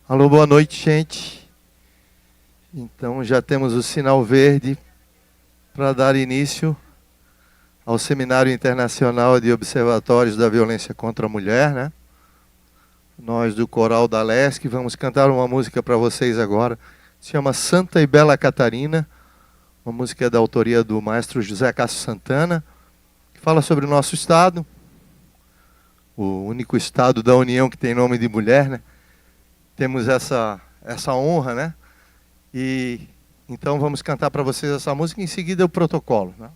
Alô, boa noite, gente. Então, já temos o sinal verde para dar início ao Seminário Internacional de Observatórios da Violência contra a Mulher, né? Nós, do Coral da Lesc, vamos cantar uma música para vocês agora. Se chama Santa e Bela Catarina, uma música da autoria do maestro José Cássio Santana, que fala sobre o nosso estado, o único estado da União que tem nome de mulher, né? Temos essa honra, né? E então vamos cantar para vocês essa música, em seguida o protocolo, né?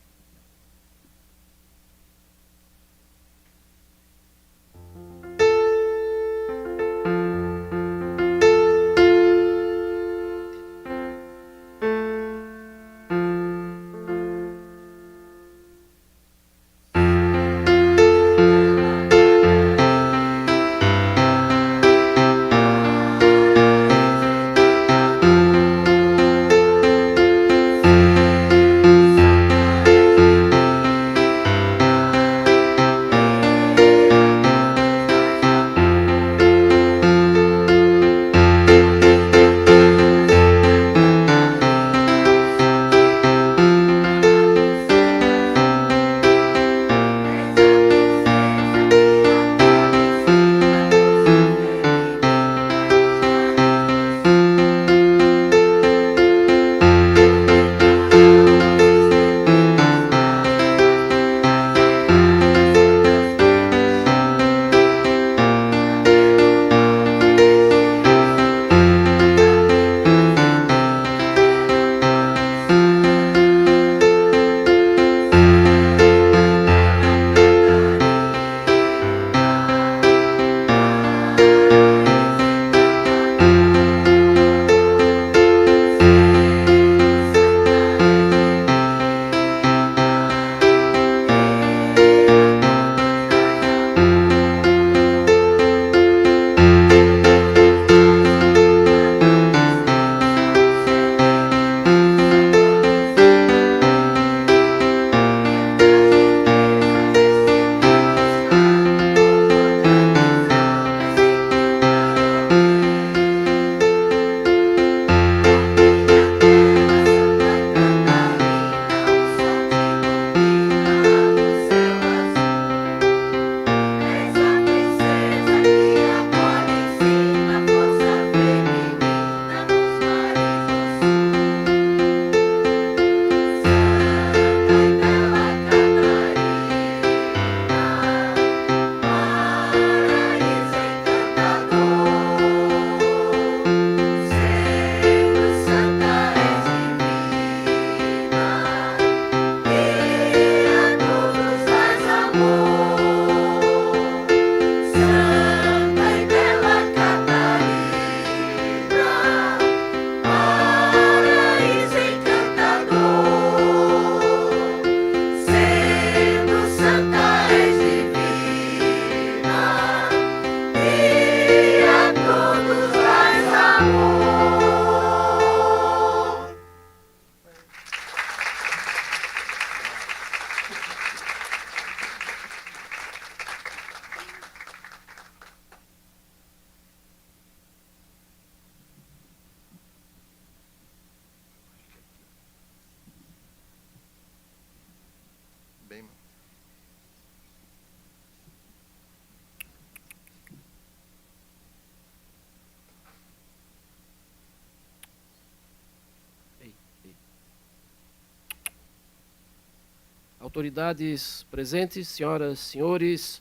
Autoridades presentes, senhoras, senhores,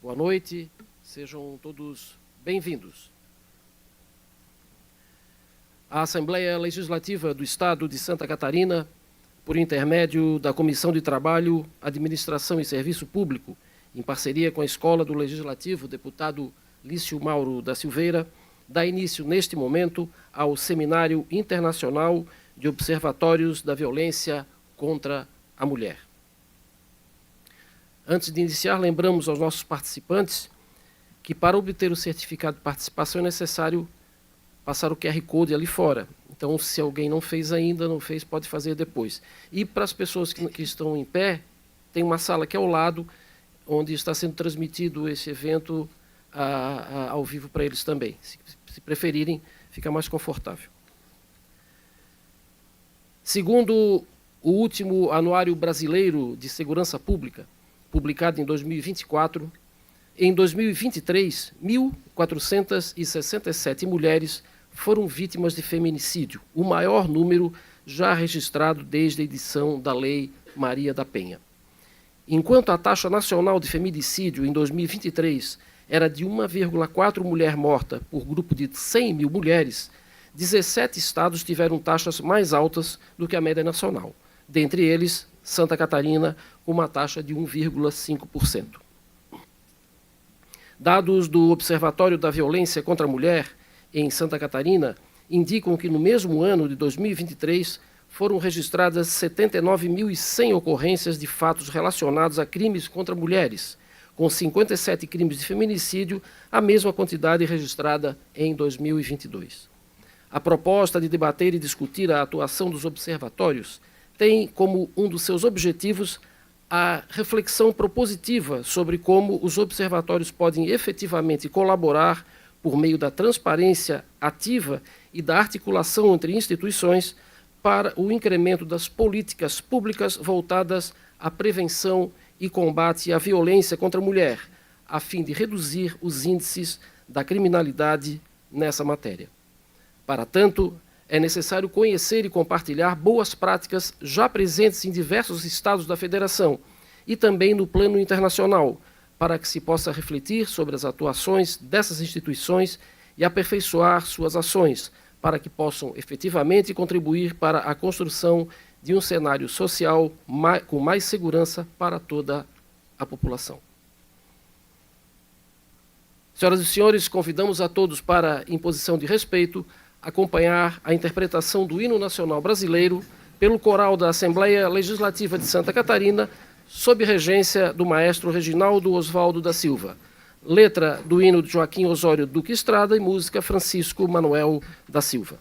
boa noite, sejam todos bem-vindos. A Assembleia Legislativa do Estado de Santa Catarina, por intermédio da Comissão de Trabalho, Administração e Serviço Público, em parceria com a Escola do Legislativo, deputado Lício Mauro da Silveira, dá início neste momento ao Seminário Internacional de Observatórios da Violência contra a Mulher. Antes de iniciar, lembramos aos nossos participantes que para obter o certificado de participação é necessário passar o QR Code ali fora. Então, se alguém não fez ainda, não fez, pode fazer depois. E para as pessoas que estão em pé, tem uma sala aqui ao lado, onde está sendo transmitido esse evento ao vivo para eles também. se preferirem, fica mais confortável. Segundo o último Anuário Brasileiro de Segurança Pública, publicado em 2024, em 2023, 1.467 mulheres foram vítimas de feminicídio, o maior número já registrado desde a edição da Lei Maria da Penha. Enquanto a taxa nacional de feminicídio em 2023 era de 1,4 mulher morta por grupo de 100 mil mulheres, 17 estados tiveram taxas mais altas do que a média nacional. Dentre eles, Santa Catarina, com uma taxa de 1,5%. Dados do Observatório da Violência contra a Mulher, em Santa Catarina, indicam que no mesmo ano de 2023 foram registradas 79.100 ocorrências de fatos relacionados a crimes contra mulheres, com 57 crimes de feminicídio, a mesma quantidade registrada em 2022. A proposta de debater e discutir a atuação dos observatórios tem como um dos seus objetivos a reflexão propositiva sobre como os observatórios podem efetivamente colaborar por meio da transparência ativa e da articulação entre instituições para o incremento das políticas públicas voltadas à prevenção e combate à violência contra a mulher, a fim de reduzir os índices da criminalidade nessa matéria. Para tanto, é necessário conhecer e compartilhar boas práticas já presentes em diversos estados da Federação e também no plano internacional, para que se possa refletir sobre as atuações dessas instituições e aperfeiçoar suas ações, para que possam efetivamente contribuir para a construção de um cenário social com mais segurança para toda a população. Senhoras e senhores, convidamos a todos para, em posição de respeito, acompanhar a interpretação do Hino Nacional Brasileiro pelo coral da Assembleia Legislativa de Santa Catarina, sob regência do maestro Reginaldo Osvaldo da Silva. Letra do hino de Joaquim Osório Duque Estrada e música Francisco Manuel da Silva.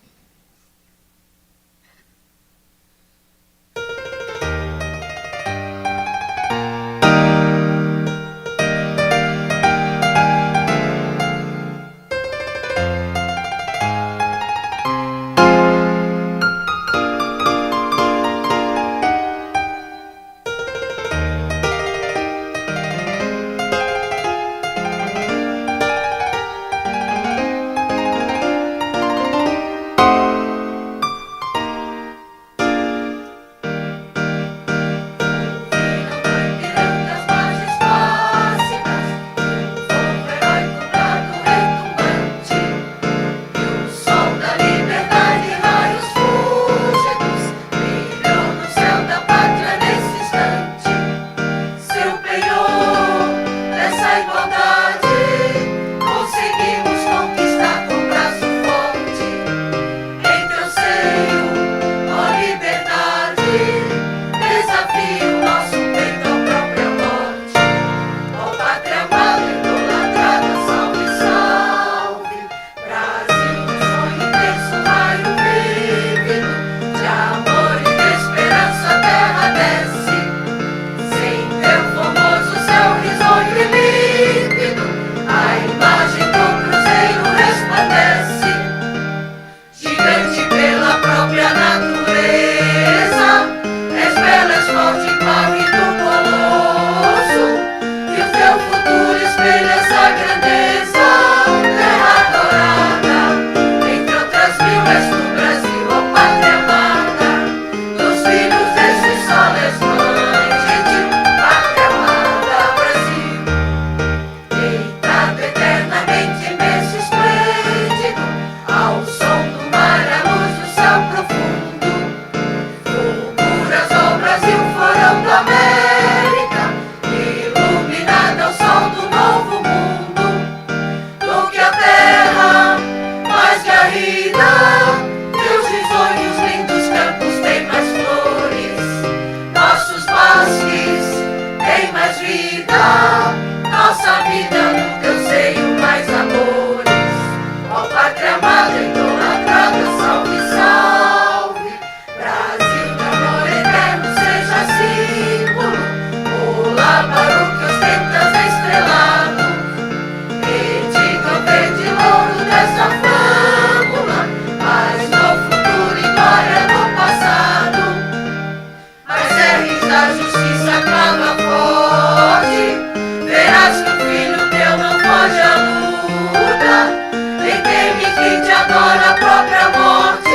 adora a própria morte,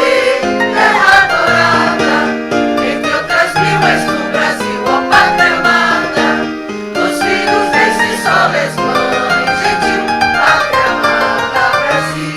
terra adorada, entre outras mil és do Brasil, ó pátria amada, os filhos desse sol és mãe, gentil, pátria amada, Brasil.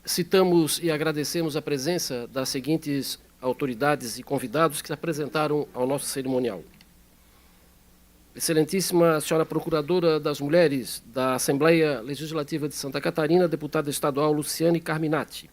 Citamos e agradecemos a presença das seguintes autoridades e convidados que se apresentaram ao nosso cerimonial. Excelentíssima Senhora Procuradora das Mulheres da Assembleia Legislativa de Santa Catarina, deputada estadual Luciane Carminati.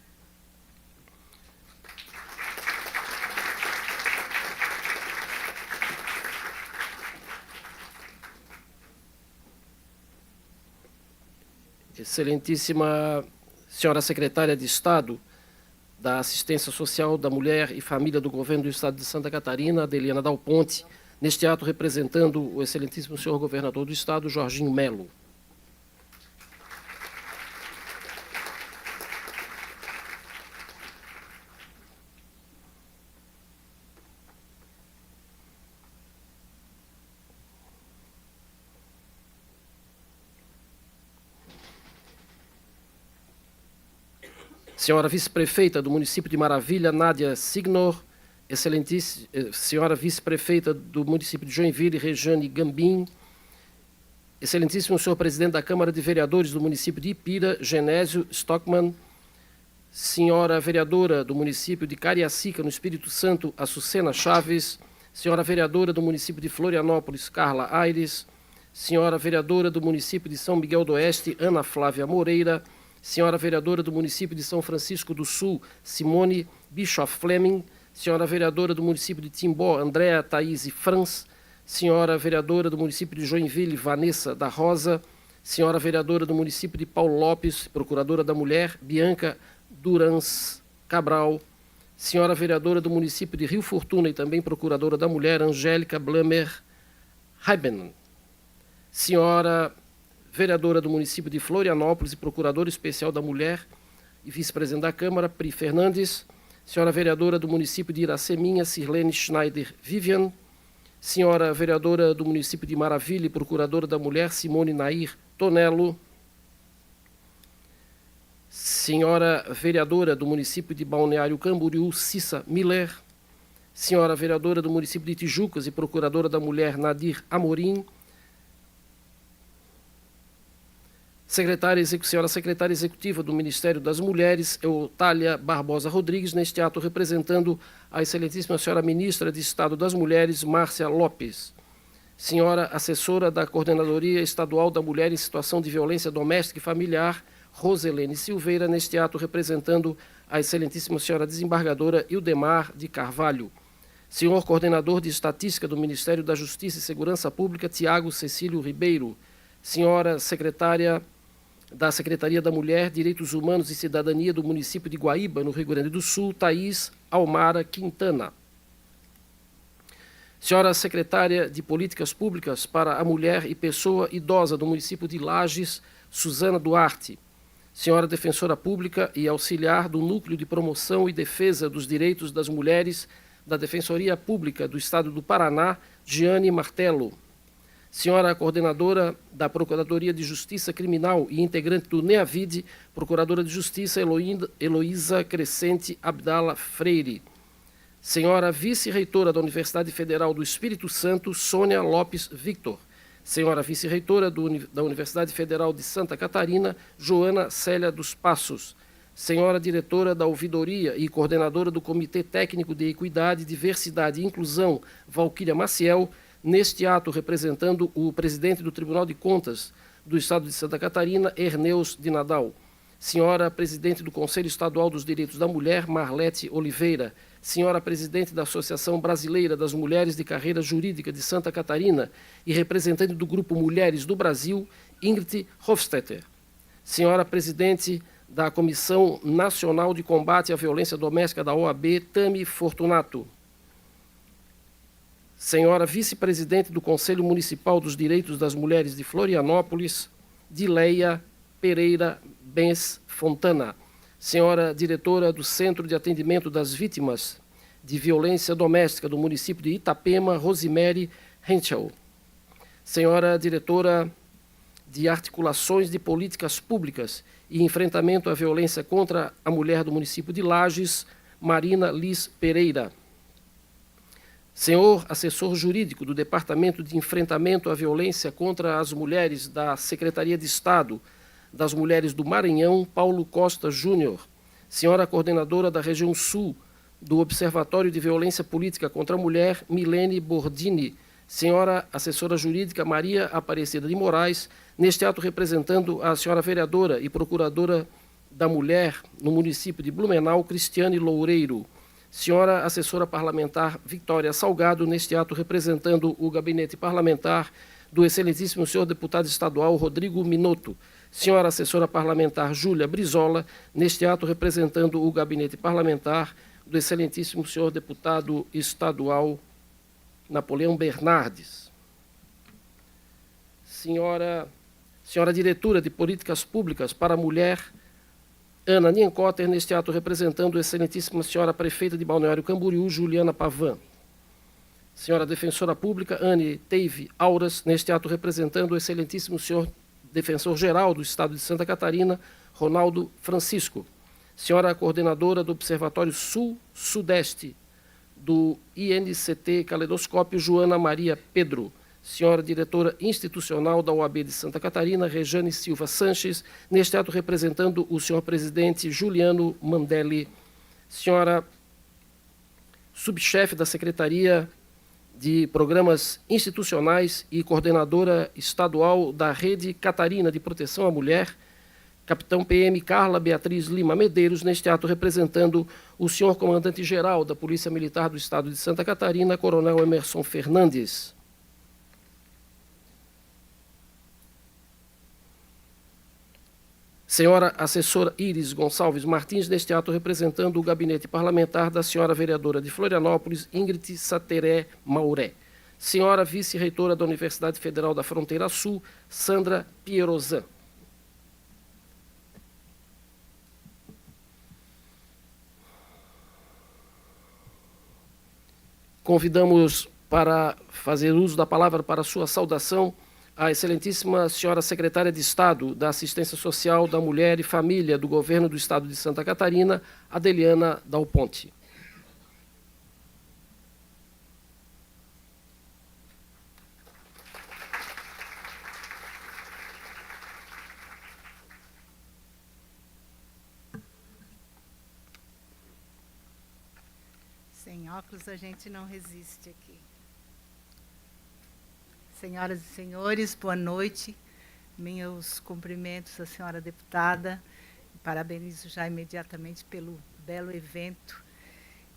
Excelentíssima Senhora Secretária de Estado da Assistência Social da Mulher e Família do Governo do Estado de Santa Catarina, Adeliana Dal Ponte, neste ato representando o excelentíssimo senhor governador do Estado, Jorginho Melo. Senhora Vice-Prefeita do município de Maravilha, Nádia Signor, excelentíssima Senhora Vice-Prefeita do município de Joinville, Rejane Gambim, excelentíssimo senhor Presidente da Câmara de Vereadores do município de Ipira, Genésio Stockman, Senhora Vereadora do município de Cariacica, no Espírito Santo, Açucena Chaves, Senhora Vereadora do município de Florianópolis, Carla Aires, Senhora Vereadora do município de São Miguel do Oeste, Ana Flávia Moreira, Senhora Vereadora do município de São Francisco do Sul, Simone Bischoff Fleming, Senhora Vereadora do município de Timbó, Andréa Thaís Franz, Senhora Vereadora do município de Joinville, Vanessa da Rosa, Senhora Vereadora do município de Paulo Lopes, Procuradora da Mulher, Bianca Durans Cabral, Senhora Vereadora do município de Rio Fortuna e também Procuradora da Mulher, Angélica Blamer Heiben, Senhora Vereadora do município de Florianópolis e Procuradora Especial da Mulher e Vice-Presidente da Câmara, Pri Fernandes, Senhora Vereadora do município de Iraceminha, Sirlene Schneider Vivian, Senhora Vereadora do município de Maravilha e Procuradora da Mulher, Simone Nair Tonello, Senhora Vereadora do município de Balneário Camboriú, Cissa Miller, Senhora Vereadora do município de Tijucas e Procuradora da Mulher, Nadir Amorim, Senhora Secretária Executiva do Ministério das Mulheres, Eutália Barbosa Rodrigues, neste ato representando a excelentíssima Senhora Ministra de Estado das Mulheres, Márcia Lopes. Senhora Assessora da Coordenadoria Estadual da Mulher em Situação de Violência Doméstica e Familiar, Roselene Silveira, neste ato representando a excelentíssima Senhora Desembargadora Ildemar de Carvalho. Senhor Coordenador de Estatística do Ministério da Justiça e Segurança Pública, Tiago Cecílio Ribeiro. Senhora Secretária da Secretaria da Mulher, Direitos Humanos e Cidadania do município de Guaíba, no Rio Grande do Sul, Thaís Almara Quintana. Senhora Secretária de Políticas Públicas para a Mulher e Pessoa Idosa do município de Lages, Suzana Duarte. senhora defensora pública e auxiliar do Núcleo de Promoção e Defesa dos Direitos das Mulheres da Defensoria Pública do Estado do Paraná, Giane Martello. Senhora coordenadora da Procuradoria de Justiça Criminal e integrante do NEAVID, Procuradora de Justiça Heloísa Crescente Abdala Freire. Senhora vice-reitora da Universidade Federal do Espírito Santo, Sônia Lopes Victor. Senhora vice-reitora da Universidade Federal de Santa Catarina, Joana Célia dos Passos. Senhora diretora da Ouvidoria e coordenadora do Comitê Técnico de Equidade, Diversidade e Inclusão, Valquíria Maciel, neste ato representando o presidente do Tribunal de Contas do Estado de Santa Catarina, Erneus de Nadal. Senhora presidente do Conselho Estadual dos Direitos da Mulher, Marlete Oliveira. Senhora presidente da Associação Brasileira das Mulheres de Carreira Jurídica de Santa Catarina e representante do Grupo Mulheres do Brasil, Ingrid Hofstetter. Senhora presidente da Comissão Nacional de Combate à Violência Doméstica da OAB, Tami Fortunato. Senhora vice-presidente do Conselho Municipal dos Direitos das Mulheres de Florianópolis, Dileia Pereira Bens Fontana. Senhora diretora do Centro de Atendimento das Vítimas de Violência Doméstica do município de Itapema, Rosemary Henschel. Senhora diretora de Articulações de Políticas Públicas e Enfrentamento à Violência contra a Mulher do município de Lages, Marina Liz Pereira. Senhor assessor jurídico do Departamento de Enfrentamento à Violência contra as Mulheres da Secretaria de Estado das Mulheres do Maranhão, Paulo Costa Júnior. Senhora coordenadora da Região Sul do Observatório de Violência Política contra a Mulher, Milene Bordini. Senhora assessora jurídica Maria Aparecida de Moraes, neste ato representando a senhora vereadora e procuradora da Mulher no município de Blumenau, Cristiane Loureiro. Senhora assessora parlamentar Victória Salgado, neste ato representando o gabinete parlamentar do excelentíssimo senhor deputado estadual Rodrigo Minotto. Senhora assessora parlamentar Júlia Brizola, neste ato representando o gabinete parlamentar do excelentíssimo senhor deputado estadual Napoleão Bernardes. Senhora diretora de Políticas Públicas para a Mulher, Ana Niencotter, neste ato representando a excelentíssima senhora prefeita de Balneário Camboriú, Juliana Pavan. Senhora defensora pública, Anne Teive Auras, neste ato representando o excelentíssimo senhor defensor-geral do Estado de Santa Catarina, Ronaldo Francisco. Senhora coordenadora do Observatório Sul-Sudeste do INCT Caleidoscópio, Joana Maria Pedro. Senhora diretora institucional da OAB de Santa Catarina, Rejane Silva Sanches, neste ato representando o senhor presidente Juliano Mandelli. Senhora subchefe da Secretaria de Programas Institucionais e coordenadora estadual da Rede Catarina de Proteção à Mulher, capitão PM Carla Beatriz Lima Medeiros, neste ato representando o senhor comandante-geral da Polícia Militar do Estado de Santa Catarina, coronel Emerson Fernandes. Senhora assessora Iris Gonçalves Martins, neste ato representando o gabinete parlamentar da senhora vereadora de Florianópolis, Ingrid Sateré Mauré. Senhora vice-reitora da Universidade Federal da Fronteira Sul, Sandra Pierozan. Convidamos para fazer uso da palavra para sua saudação a excelentíssima senhora secretária de Estado da Assistência Social da Mulher e Família do Governo do Estado de Santa Catarina, Adeliana Dal Ponte. Sem óculos a gente não resiste aqui. Senhoras e senhores, boa noite. Meus cumprimentos à senhora deputada. Parabenizo já imediatamente pelo belo evento.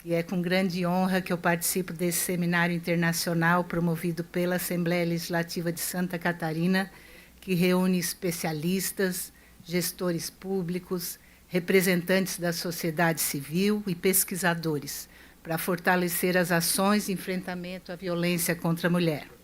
E é com grande honra que eu participo desse seminário internacional promovido pela Assembleia Legislativa de Santa Catarina, que reúne especialistas, gestores públicos, representantes da sociedade civil e pesquisadores, para fortalecer as ações de enfrentamento à violência contra a mulher.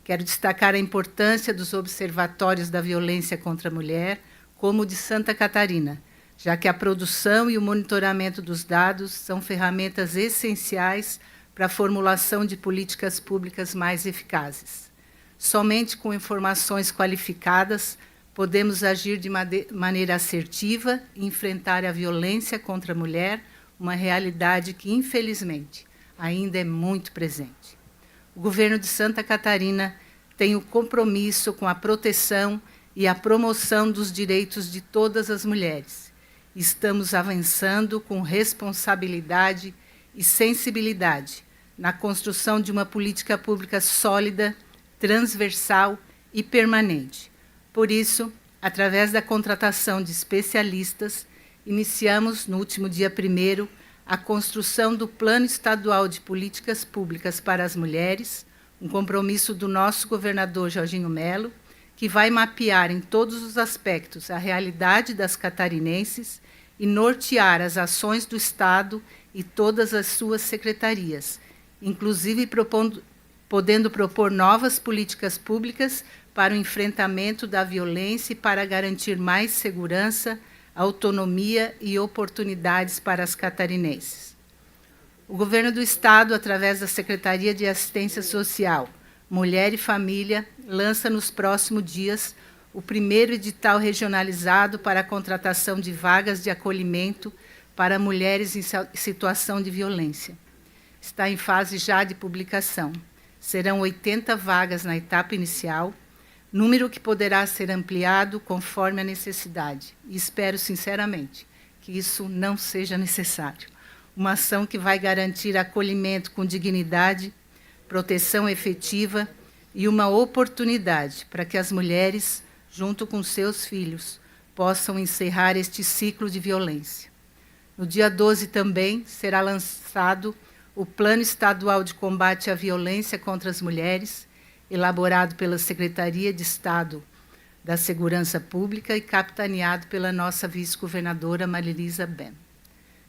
Quero destacar a importância dos observatórios da violência contra a mulher como o de Santa Catarina, já que a produção e o monitoramento dos dados são ferramentas essenciais para a formulação de políticas públicas mais eficazes. Somente com informações qualificadas podemos agir de maneira assertiva e enfrentar a violência contra a mulher, uma realidade que, infelizmente, ainda é muito presente. O governo de Santa Catarina tem o compromisso com a proteção e a promoção dos direitos de todas as mulheres. Estamos avançando com responsabilidade e sensibilidade na construção de uma política pública sólida, transversal e permanente. Por isso, através da contratação de especialistas, iniciamos, no último dia 1º, a construção do Plano Estadual de Políticas Públicas para as Mulheres, um compromisso do nosso governador Jorginho Melo, que vai mapear em todos os aspectos a realidade das catarinenses e nortear as ações do Estado e todas as suas secretarias, inclusive podendo propor novas políticas públicas para o enfrentamento da violência e para garantir mais segurança, autonomia e oportunidades para as catarinenses. O governo do Estado, através da Secretaria de Assistência Social, Mulher e Família, lança nos próximos dias o primeiro edital regionalizado para a contratação de vagas de acolhimento para mulheres em situação de violência. Está em fase já de publicação. Serão 80 vagas na etapa inicial, número que poderá ser ampliado conforme a necessidade. E espero, sinceramente, que isso não seja necessário. Uma ação que vai garantir acolhimento com dignidade, proteção efetiva e uma oportunidade para que as mulheres, junto com seus filhos, possam encerrar este ciclo de violência. No dia 12 também será lançado o Plano Estadual de Combate à Violência contra as Mulheres, elaborado pela Secretaria de Estado da Segurança Pública e capitaneado pela nossa vice-governadora Marilisa Ben.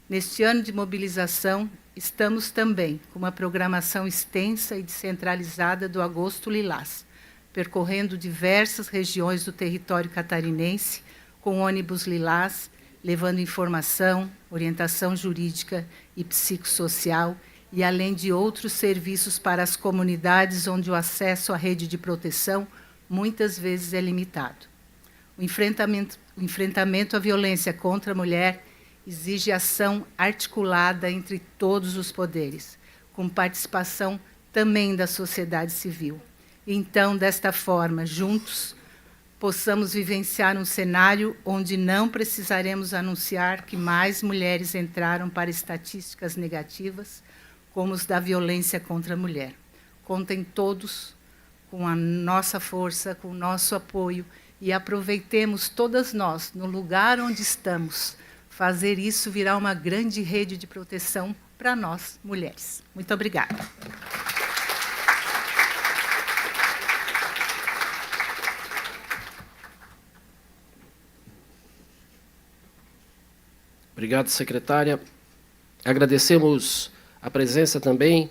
Neste ano de mobilização, estamos também com uma programação extensa e descentralizada do Agosto Lilás, percorrendo diversas regiões do território catarinense com ônibus Lilás, levando informação, orientação jurídica e psicossocial, e além de outros serviços para as comunidades onde o acesso à rede de proteção muitas vezes é limitado. O enfrentamento à violência contra a mulher exige ação articulada entre todos os poderes, com participação também da sociedade civil. Então, desta forma, juntos, possamos vivenciar um cenário onde não precisaremos anunciar que mais mulheres entraram para estatísticas negativas, como os da violência contra a mulher. Contem todos com a nossa força, com o nosso apoio, e aproveitemos todas nós, no lugar onde estamos, fazer isso virar uma grande rede de proteção para nós, mulheres. Muito obrigada. Obrigado, secretária. Agradecemos a presença também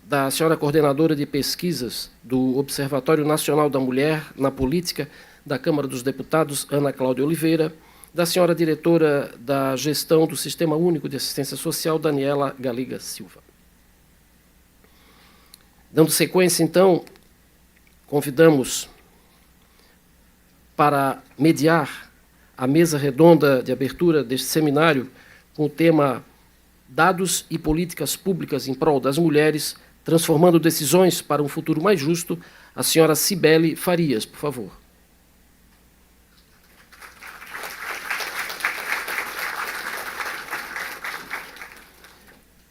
da senhora coordenadora de pesquisas do Observatório Nacional da Mulher na Política da Câmara dos Deputados, Ana Cláudia Oliveira, da senhora diretora da Gestão do Sistema Único de Assistência Social, Daniela Galiga Silva. Dando sequência, então, convidamos para mediar a mesa redonda de abertura deste seminário com o tema Dados e Políticas Públicas em Prol das Mulheres, transformando decisões para um futuro mais justo, a senhora Cibele Farias, por favor.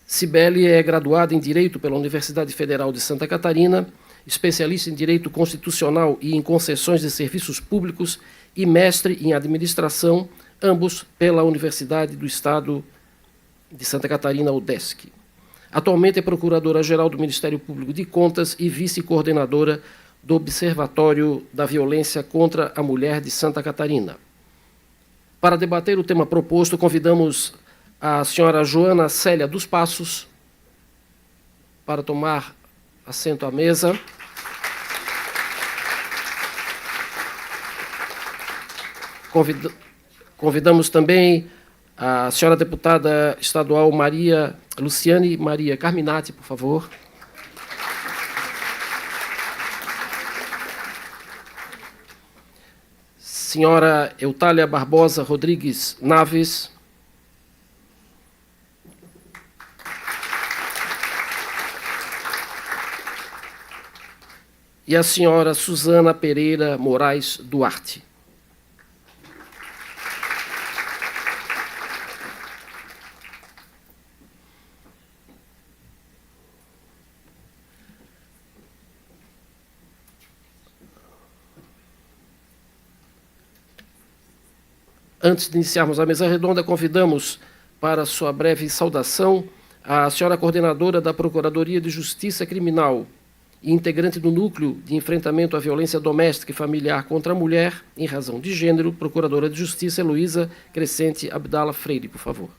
Cibele é graduada em Direito pela Universidade Federal de Santa Catarina, especialista em Direito Constitucional e em Concessões de Serviços Públicos e mestre em Administração, ambos pela Universidade do Estado de Santa Catarina, UDESC. Atualmente é Procuradora-Geral do Ministério Público de Contas e Vice-Coordenadora do Observatório da Violência contra a Mulher de Santa Catarina. Para debater o tema proposto, convidamos a senhora Joana Célia dos Passos para tomar assento à mesa. Convidamos também a senhora deputada estadual Luciane Maria Carminati, por favor. Senhora Eutália Barbosa Rodrigues Naves. E a senhora Suzana Pereira Moraes Duarte. Antes de iniciarmos a mesa redonda, convidamos para sua breve saudação a senhora coordenadora da Procuradoria de Justiça Criminal e integrante do Núcleo de Enfrentamento à Violência Doméstica e Familiar contra a Mulher, em razão de gênero, Procuradora de Justiça Heloísa Crescente Abdala Freire, por favor.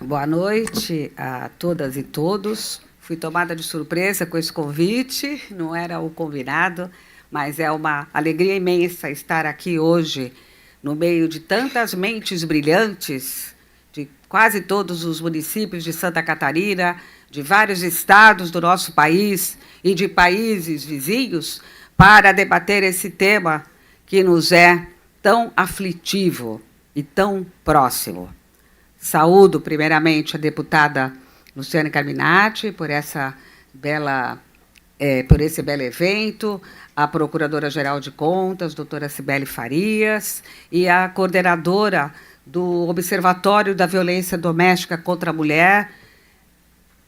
Boa noite a todas e todos. Fui tomada de surpresa com esse convite, não era o combinado, mas é uma alegria imensa estar aqui hoje, no meio de tantas mentes brilhantes, de quase todos os municípios de Santa Catarina, de vários estados do nosso país e de países vizinhos, para debater esse tema que nos é tão aflitivo e tão próximo. Saúdo, primeiramente, a deputada Luciane Carminati por esse belo evento, a Procuradora-Geral de Contas, doutora Cibele Farias, e a coordenadora do Observatório da Violência Doméstica contra a Mulher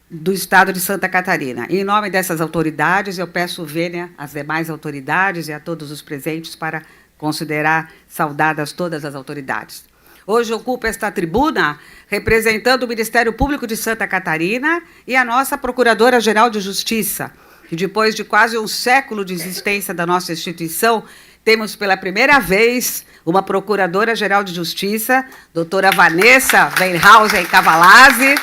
do Estado de Santa Catarina. Em nome dessas autoridades, eu peço vênia às demais autoridades e a todos os presentes para considerar saudadas todas as autoridades. Hoje ocupo esta tribuna representando o Ministério Público de Santa Catarina e a nossa Procuradora-Geral de Justiça, que depois de quase um século de existência da nossa instituição, temos pela primeira vez uma Procuradora-Geral de Justiça, doutora Vanessa Weinhausen Cavalazzi,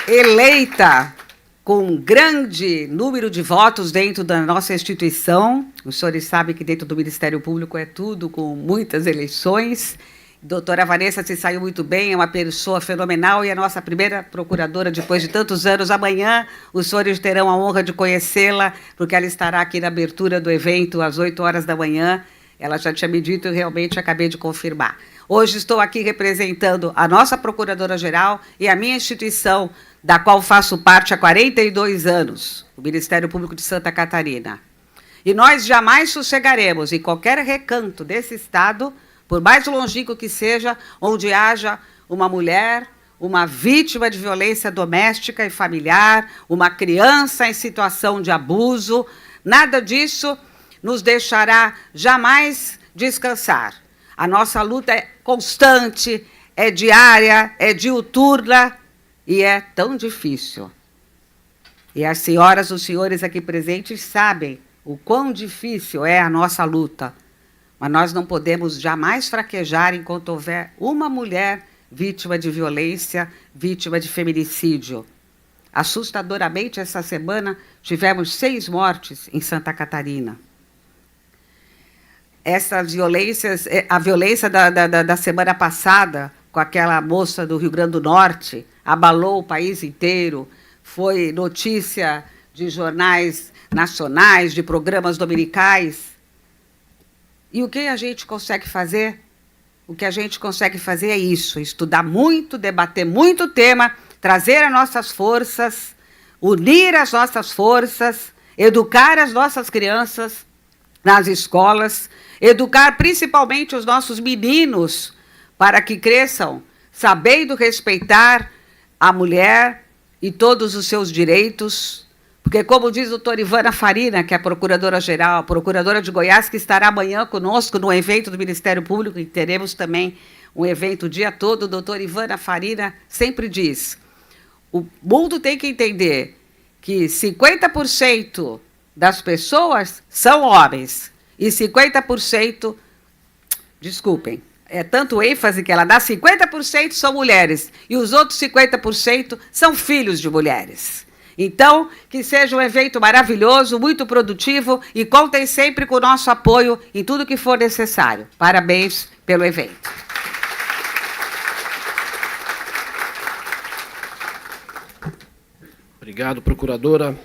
eleita com um grande número de votos dentro da nossa instituição. Os senhores sabem que dentro do Ministério Público é tudo com muitas eleições. Doutora Vanessa se saiu muito bem, é uma pessoa fenomenal e a nossa primeira procuradora depois de tantos anos. Amanhã os senhores terão a honra de conhecê-la, porque ela estará aqui na abertura do evento às 8 horas da manhã. Ela já tinha me dito e realmente acabei de confirmar. Hoje estou aqui representando a nossa Procuradora-Geral e a minha instituição, da qual faço parte há 42 anos, o Ministério Público de Santa Catarina. E nós jamais sossegaremos em qualquer recanto desse Estado, por mais longínquo que seja, onde haja uma mulher, uma vítima de violência doméstica e familiar, uma criança em situação de abuso. Nada disso nos deixará jamais descansar. A nossa luta é constante, é diária, é diuturna e é tão difícil. E as senhoras, os senhores aqui presentes sabem o quão difícil é a nossa luta. Mas nós não podemos jamais fraquejar enquanto houver uma mulher vítima de violência, vítima de feminicídio. Assustadoramente, essa semana, tivemos 6 mortes em Santa Catarina. Essas violências, a violência da semana passada, com aquela moça do Rio Grande do Norte, abalou o país inteiro, foi notícia de jornais nacionais, de programas dominicais. E o que a gente consegue fazer? O que a gente consegue fazer é isso, estudar muito, debater muito o tema, trazer as nossas forças, unir as nossas forças, educar as nossas crianças nas escolas, educar principalmente os nossos meninos para que cresçam sabendo respeitar a mulher e todos os seus direitos, porque, como diz a doutora Ivana Farina, que é a Procuradora-Geral, a Procuradora de Goiás, que estará amanhã conosco no evento do Ministério Público, e teremos também um evento o dia todo, a doutora Ivana Farina sempre diz, o mundo tem que entender que 50% das pessoas são homens. E 50%, desculpem, é tanto ênfase que ela dá, 50% são mulheres. E os outros 50% são filhos de mulheres. Então, que seja um evento maravilhoso, muito produtivo, e contem sempre com o nosso apoio em tudo que for necessário. Parabéns pelo evento. Obrigado, procuradora.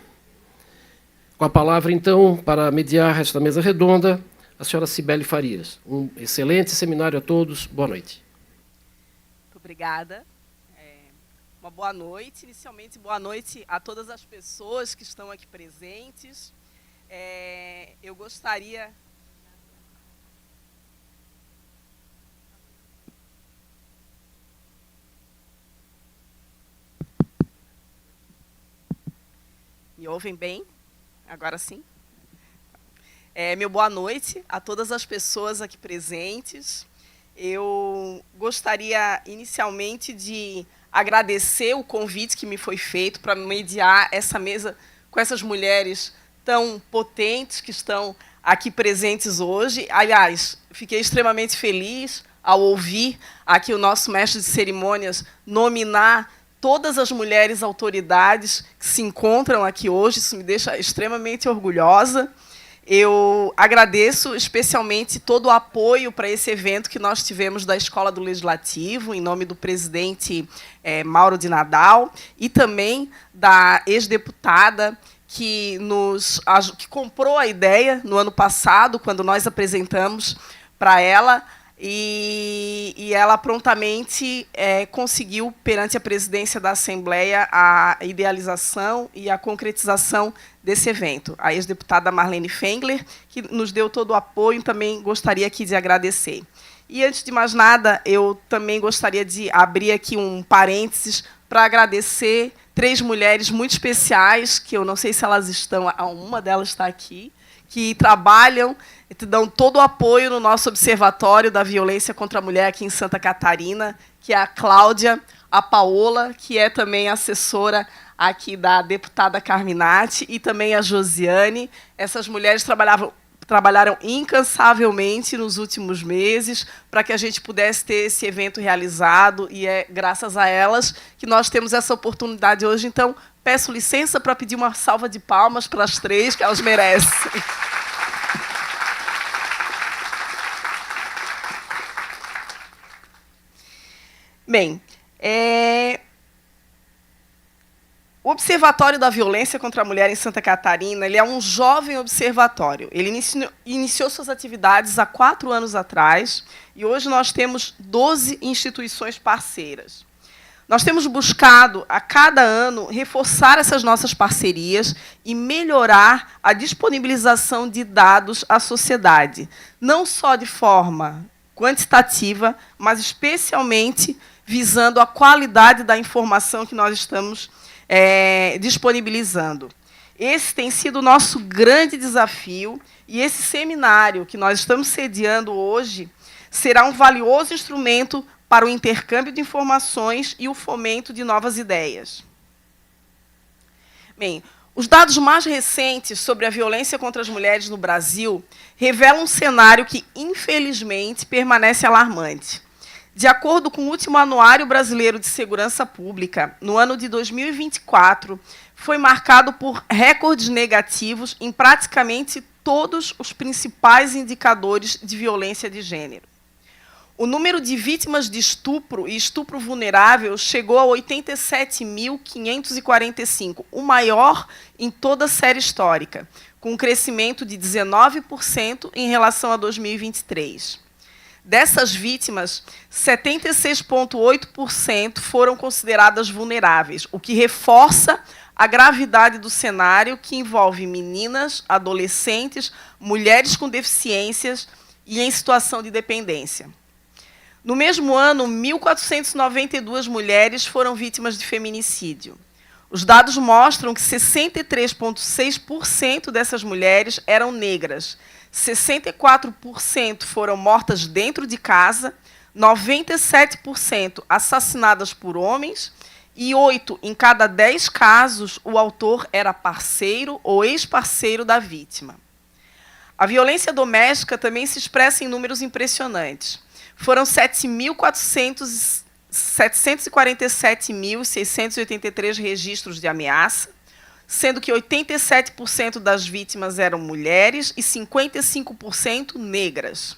Com a palavra, então, para mediar esta mesa redonda, a senhora Cibele Farias. Um excelente seminário a todos. Boa noite. Muito obrigada. Uma boa noite. Inicialmente, boa noite a todas as pessoas que estão aqui presentes. Eu gostaria... Me ouvem bem? Agora sim? Meu boa noite a todas as pessoas aqui presentes. Eu gostaria, inicialmente, de agradecer o convite que me foi feito para mediar essa mesa com essas mulheres tão potentes que estão aqui presentes hoje. Aliás, fiquei extremamente feliz ao ouvir aqui o nosso mestre de cerimônias nominar todas as mulheres autoridades que se encontram aqui hoje. Isso me deixa extremamente orgulhosa. Eu agradeço especialmente todo o apoio para esse evento que nós tivemos da Escola do Legislativo, em nome do presidente Mauro de Nadal, e também da ex-deputada que comprou a ideia no ano passado, quando nós apresentamos para ela, e ela prontamente conseguiu, perante a presidência da Assembleia, a idealização e a concretização desse evento. A ex-deputada Marlene Fengler, que nos deu todo o apoio, também gostaria aqui de agradecer. E, antes de mais nada, eu também gostaria de abrir aqui um parênteses para agradecer 3 mulheres muito especiais, que eu não sei se elas estão, uma delas está aqui, que trabalham e dão todo o apoio no nosso Observatório da Violência contra a Mulher aqui em Santa Catarina, que é a Cláudia, a Paola, que é também assessora aqui da deputada Carminati, e também a Josiane. Essas mulheres trabalharam incansavelmente nos últimos meses para que a gente pudesse ter esse evento realizado, e é graças a elas que nós temos essa oportunidade hoje. Então, peço licença para pedir uma salva de palmas para as 3, que elas merecem. Bem, o Observatório da Violência contra a Mulher em Santa Catarina, ele é um jovem observatório. Ele iniciou suas atividades há 4 anos atrás, e hoje nós temos 12 instituições parceiras. Nós temos buscado, a cada ano, reforçar essas nossas parcerias e melhorar a disponibilização de dados à sociedade, não só de forma quantitativa, mas especialmente visando a qualidade da informação que nós estamos disponibilizando. Esse tem sido o nosso grande desafio, e esse seminário que nós estamos sediando hoje será um valioso instrumento para o intercâmbio de informações e o fomento de novas ideias. Bem, os dados mais recentes sobre a violência contra as mulheres no Brasil revelam um cenário que, infelizmente, permanece alarmante. De acordo com o último Anuário Brasileiro de Segurança Pública, no ano de 2024, foi marcado por recordes negativos em praticamente todos os principais indicadores de violência de gênero. O número de vítimas de estupro e estupro vulnerável chegou a 87.545, o maior em toda a série histórica, com um crescimento de 19% em relação a 2023. Dessas vítimas, 76,8% foram consideradas vulneráveis, o que reforça a gravidade do cenário, que envolve meninas, adolescentes, mulheres com deficiências e em situação de dependência. No mesmo ano, 1.492 mulheres foram vítimas de feminicídio. Os dados mostram que 63,6% dessas mulheres eram negras, 64% foram mortas dentro de casa, 97% assassinadas por homens e 8 em cada 10 casos o autor era parceiro ou ex-parceiro da vítima. A violência doméstica também se expressa em números impressionantes. Foram 747.683 registros de ameaça, sendo que 87% das vítimas eram mulheres e 55% negras.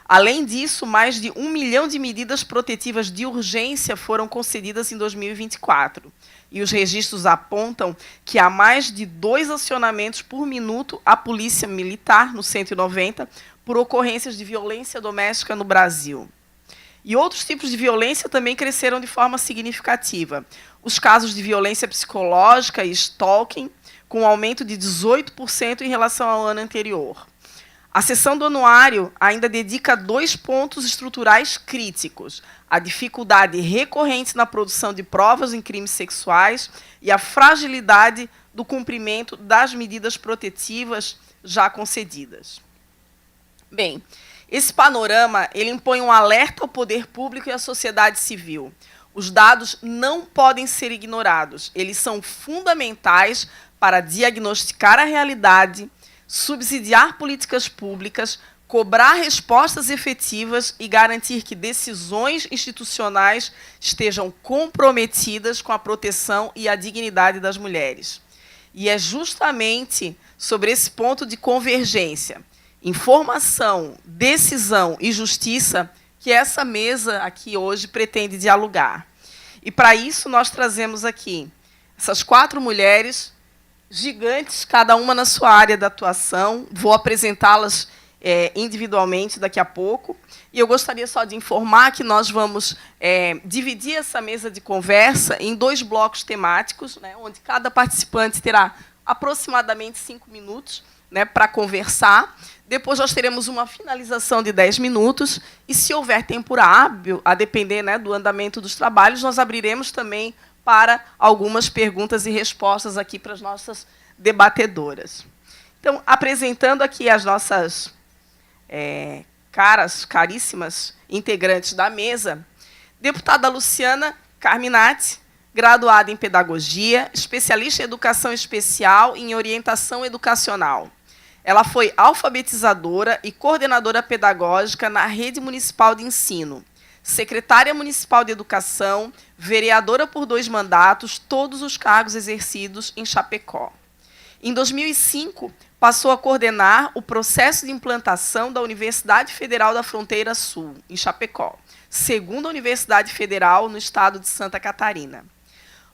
Além disso, mais de 1 milhão de medidas protetivas de urgência foram concedidas em 2024. E os registros apontam que há mais de 2 acionamentos por minuto à Polícia Militar, no 190, por ocorrências de violência doméstica no Brasil. E outros tipos de violência também cresceram de forma significativa. Os casos de violência psicológica e stalking, com um aumento de 18% em relação ao ano anterior. A seção do anuário ainda dedica 2 pontos estruturais críticos: a dificuldade recorrente na produção de provas em crimes sexuais e a fragilidade do cumprimento das medidas protetivas já concedidas. Bem, esse panorama ele impõe um alerta ao poder público e à sociedade civil. Os dados não podem ser ignorados. Eles são fundamentais para diagnosticar a realidade, subsidiar políticas públicas, cobrar respostas efetivas e garantir que decisões institucionais estejam comprometidas com a proteção e a dignidade das mulheres. E é justamente sobre esse ponto de convergência, informação, decisão e justiça, que essa mesa aqui hoje pretende dialogar. E, para isso, nós trazemos aqui essas 4 mulheres gigantes, cada uma na sua área de atuação. Vou apresentá-las individualmente daqui a pouco. E eu gostaria só de informar que nós vamos dividir essa mesa de conversa em 2 blocos temáticos, né, onde cada participante terá aproximadamente 5 minutos, né, para conversar. Depois nós teremos uma finalização de 10 minutos e, se houver tempo hábil, a depender, né, do andamento dos trabalhos, nós abriremos também para algumas perguntas e respostas aqui para as nossas debatedoras. Então, apresentando aqui as nossas caríssimas integrantes da mesa, deputada Luciana Carminati, graduada em Pedagogia, especialista em Educação Especial e em Orientação Educacional. Ela foi alfabetizadora e coordenadora pedagógica na Rede Municipal de Ensino, secretária municipal de Educação, vereadora por 2 mandatos, todos os cargos exercidos em Chapecó. Em 2005, passou a coordenar o processo de implantação da Universidade Federal da Fronteira Sul, em Chapecó, segunda universidade federal no estado de Santa Catarina.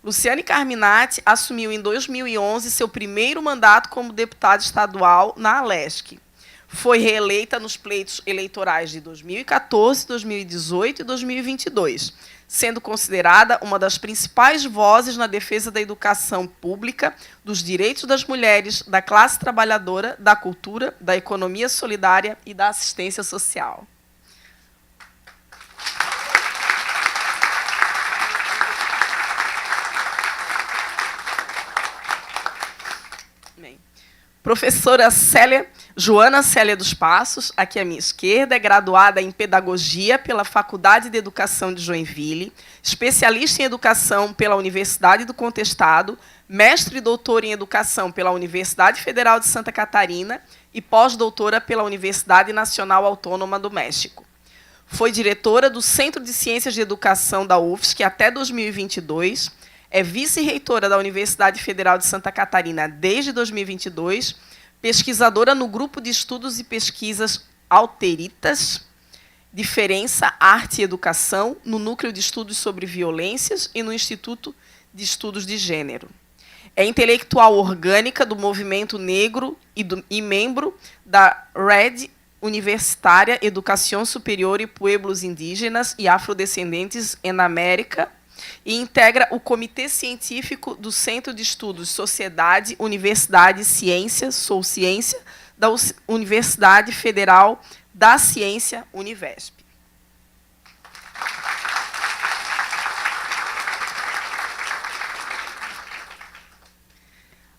Luciane Carminati assumiu em 2011 seu primeiro mandato como deputada estadual na Alesc. Foi reeleita nos pleitos eleitorais de 2014, 2018 e 2022, sendo considerada uma das principais vozes na defesa da educação pública, dos direitos das mulheres, da classe trabalhadora, da cultura, da economia solidária e da assistência social. Bem, professora Joana Célia dos Passos, aqui à minha esquerda, é graduada em Pedagogia pela Faculdade de Educação de Joinville, especialista em Educação pela Universidade do Contestado, mestre e doutora em Educação pela Universidade Federal de Santa Catarina e pós-doutora pela Universidade Nacional Autônoma do México. Foi diretora do Centro de Ciências de Educação da UFSC até 2022, é vice-reitora da Universidade Federal de Santa Catarina desde 2022, pesquisadora no Grupo de Estudos e Pesquisas Alteritas, Diferença, Arte e Educação, no Núcleo de Estudos sobre Violências e no Instituto de Estudos de Gênero. É intelectual orgânica do Movimento Negro e membro da Rede Universitária Educação Superior e Pueblos Indígenas e Afrodescendentes em América, e integra o Comitê Científico do Centro de Estudos Sociedade, Universidade e Ciência, Sou Ciência, da Universidade Federal da Ciência, Univesp.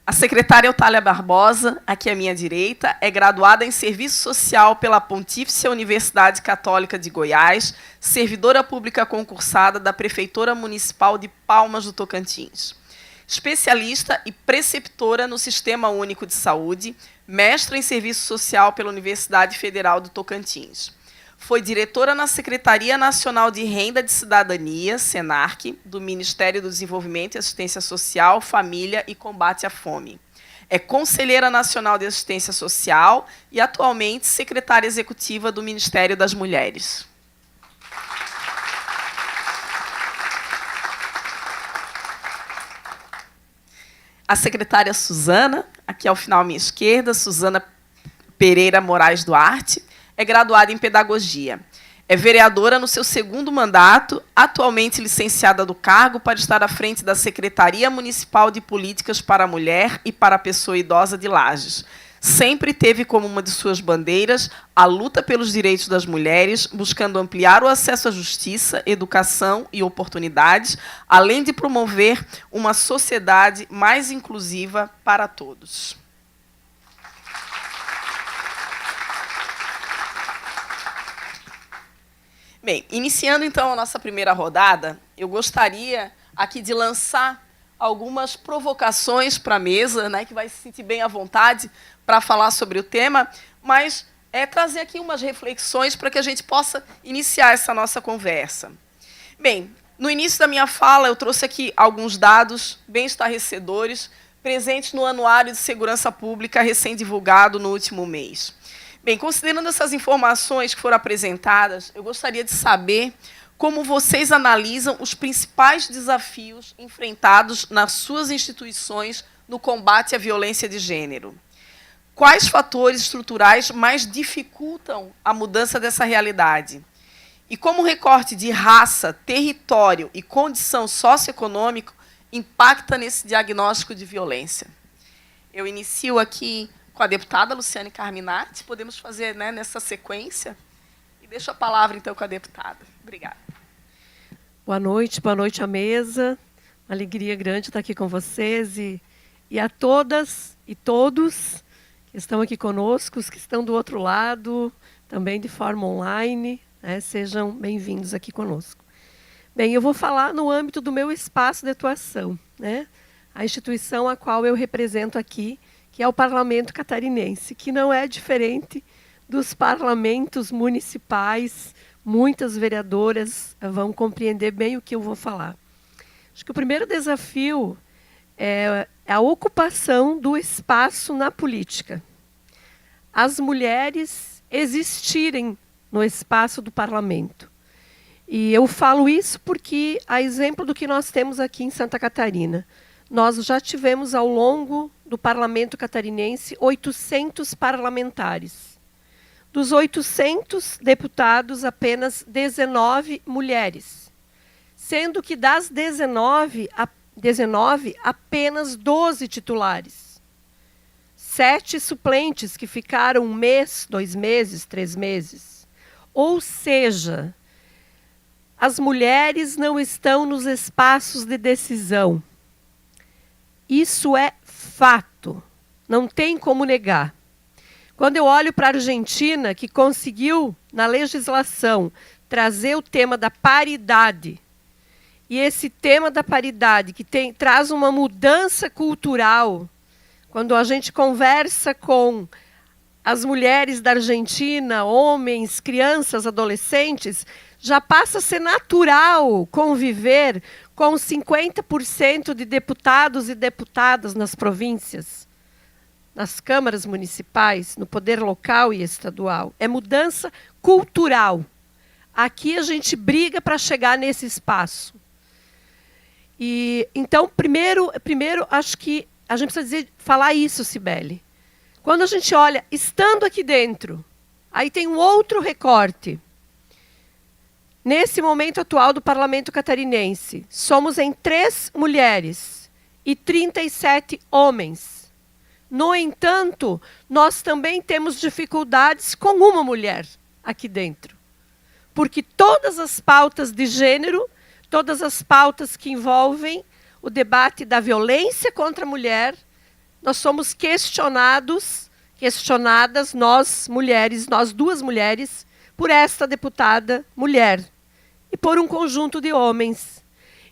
A secretária Eutália Barbosa, aqui à minha direita, é graduada em Serviço Social pela Pontífice Universidade Católica de Goiás, servidora pública concursada da Prefeitura Municipal de Palmas do Tocantins. Especialista e preceptora no Sistema Único de Saúde, mestra em Serviço Social pela Universidade Federal do Tocantins. Foi diretora na Secretaria Nacional de Renda de Cidadania, SENARC, do Ministério do Desenvolvimento e Assistência Social, Família e Combate à Fome. É conselheira nacional de Assistência Social e, atualmente, secretária executiva do Ministério das Mulheres. A secretária Suzana, aqui ao final à minha esquerda, Suzana Pereira Moraes Duarte, é graduada em Pedagogia. É vereadora no seu 2º mandato, atualmente licenciada do cargo para estar à frente da Secretaria Municipal de Políticas para a Mulher e para a Pessoa Idosa de Lages. Sempre teve como uma de suas bandeiras a luta pelos direitos das mulheres, buscando ampliar o acesso à justiça, educação e oportunidades, além de promover uma sociedade mais inclusiva para todos. Bem, iniciando então a nossa primeira rodada, eu gostaria aqui de lançar algumas provocações para a mesa, né, que vai se sentir bem à vontade para falar sobre o tema, mas trazer aqui umas reflexões para que a gente possa iniciar essa nossa conversa. Bem, no início da minha fala, eu trouxe aqui alguns dados bem estarrecedores presentes no Anuário de Segurança Pública recém-divulgado no último mês. Bem, considerando essas informações que foram apresentadas, eu gostaria de saber como vocês analisam os principais desafios enfrentados nas suas instituições no combate à violência de gênero. Quais fatores estruturais mais dificultam a mudança dessa realidade? E como o recorte de raça, território e condição socioeconômica impacta nesse diagnóstico de violência? Eu inicio aqui com a deputada Luciane Carminati. Podemos fazer, né, nessa sequência? E deixo a palavra, então, com a deputada. Obrigada. Boa noite à mesa. Uma alegria grande estar aqui com vocês e a todas e todos que estão aqui conosco, os que estão do outro lado, também de forma online, né, sejam bem-vindos aqui conosco. Bem, eu vou falar no âmbito do meu espaço de atuação, né, a instituição a qual eu represento aqui, que é o Parlamento Catarinense, que não é diferente dos parlamentos municipais. Muitas vereadoras vão compreender bem o que eu vou falar. Acho que o primeiro desafio é a ocupação do espaço na política. As mulheres existirem no espaço do parlamento. E eu falo isso porque, a exemplo do que nós temos aqui em Santa Catarina, nós já tivemos ao longo do Parlamento Catarinense 800 parlamentares. Dos 800 deputados, apenas 19 mulheres. Sendo que das 19, apenas 12 titulares. 7 suplentes que ficaram 1 mês, 2 meses, 3 meses. Ou seja, as mulheres não estão nos espaços de decisão. Isso é fato, não tem como negar. Quando eu olho para a Argentina, que conseguiu, na legislação, trazer o tema da paridade, e esse tema da paridade que traz uma mudança cultural, quando a gente conversa com as mulheres da Argentina, homens, crianças, adolescentes, já passa a ser natural conviver com 50% de deputados e deputadas nas províncias, nas câmaras municipais, no poder local e estadual. É mudança cultural. Aqui a gente briga para chegar nesse espaço. E então, primeiro, acho que a gente precisa falar isso, Cibele. Quando a gente olha, estando aqui dentro, aí tem um outro recorte. Nesse momento atual do Parlamento Catarinense, somos em 3 mulheres e 37 homens. No entanto, nós também temos dificuldades com uma mulher aqui dentro. Porque todas as pautas de gênero, todas as pautas que envolvem o debate da violência contra a mulher, nós somos questionadas, nós mulheres, nós duas mulheres, por esta deputada mulher e por um conjunto de homens.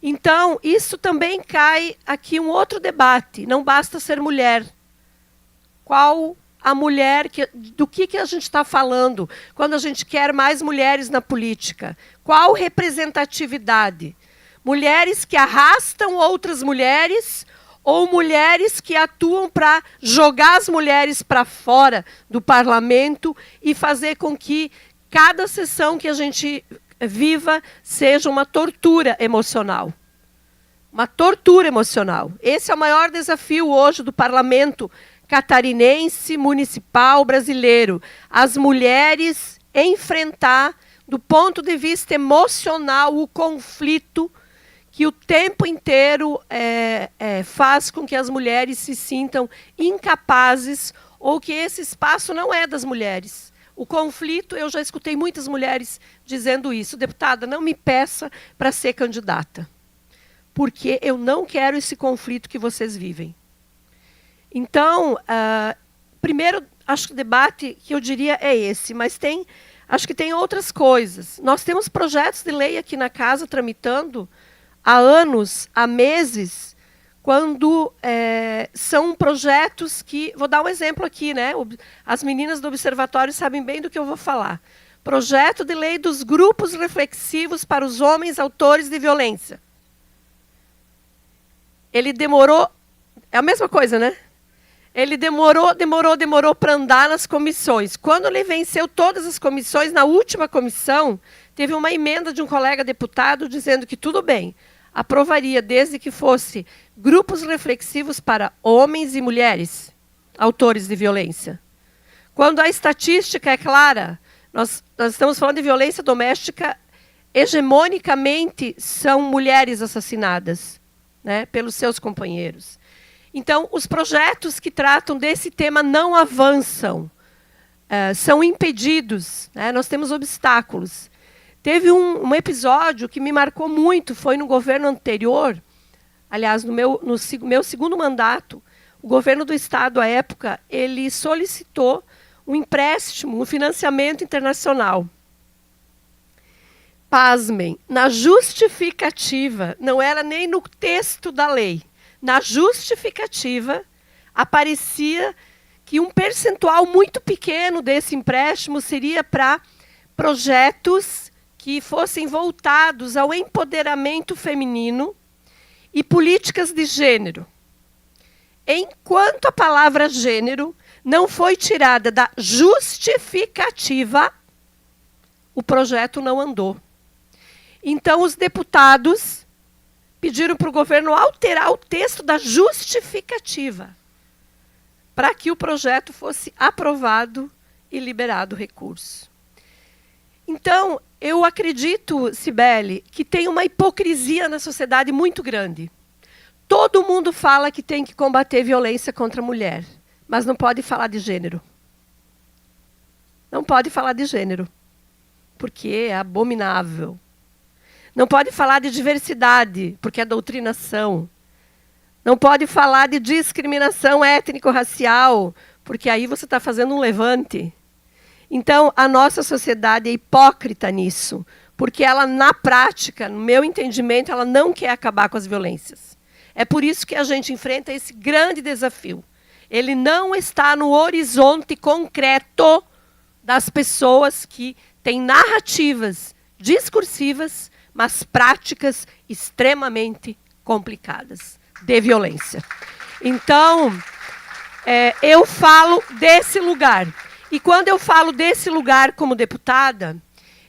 Então, isso também cai aqui um outro debate. Não basta ser mulher. Qual a mulher, do que a gente está falando quando a gente quer mais mulheres na política? Qual representatividade? Mulheres que arrastam outras mulheres ou mulheres que atuam para jogar as mulheres para fora do parlamento e fazer com que cada sessão que a gente viva seja uma tortura emocional. Uma tortura emocional. Esse é o maior desafio hoje do parlamento catarinense, municipal, brasileiro. As mulheres enfrentar, do ponto de vista emocional, o conflito que o tempo inteiro faz com que as mulheres se sintam incapazes ou que esse espaço não é das mulheres. O conflito, eu já escutei muitas mulheres dizendo isso. Deputada, não me peça para ser candidata, porque eu não quero esse conflito que vocês vivem. Então, primeiro, acho que o debate que eu diria é esse, mas acho que tem outras coisas. Nós temos projetos de lei aqui na casa tramitando há anos, há meses, quando são projetos que... Vou dar um exemplo aqui, né? As meninas do Observatório sabem bem do que eu vou falar. Projeto de lei dos grupos reflexivos para os homens autores de violência. Ele demorou... É a mesma coisa, né? Ele demorou para andar nas comissões. Quando ele venceu todas as comissões, na última comissão, teve uma emenda de um colega deputado dizendo que tudo bem, aprovaria desde que fosse grupos reflexivos para homens e mulheres autores de violência. Quando a estatística é clara, nós estamos falando de violência doméstica, hegemonicamente são mulheres assassinadas, né, pelos seus companheiros. Então, os projetos que tratam desse tema não avançam, são impedidos, né, nós temos obstáculos. Teve um episódio que me marcou muito, foi no governo anterior, aliás, no meu segundo mandato, o governo do Estado, à época, ele solicitou um empréstimo, um financiamento internacional. Pasmem, na justificativa, não era nem no texto da lei, na justificativa aparecia que um percentual muito pequeno desse empréstimo seria para projetos que fossem voltados ao empoderamento feminino e políticas de gênero. Enquanto a palavra gênero não foi tirada da justificativa, o projeto não andou. Então, os deputados pediram para o governo alterar o texto da justificativa para que o projeto fosse aprovado e liberado o recurso. Então, eu acredito, Cibele, que tem uma hipocrisia na sociedade muito grande. Todo mundo fala que tem que combater violência contra a mulher, mas não pode falar de gênero. Não pode falar de gênero, porque é abominável. Não pode falar de diversidade, porque é doutrinação. Não pode falar de discriminação étnico-racial, porque aí você está fazendo um levante. Então, a nossa sociedade é hipócrita nisso, porque ela, na prática, no meu entendimento, ela não quer acabar com as violências. É por isso que a gente enfrenta esse grande desafio. Ele não está no horizonte concreto das pessoas que têm narrativas discursivas, mas práticas extremamente complicadas de violência. Então, eu falo desse lugar. E quando eu falo desse lugar como deputada,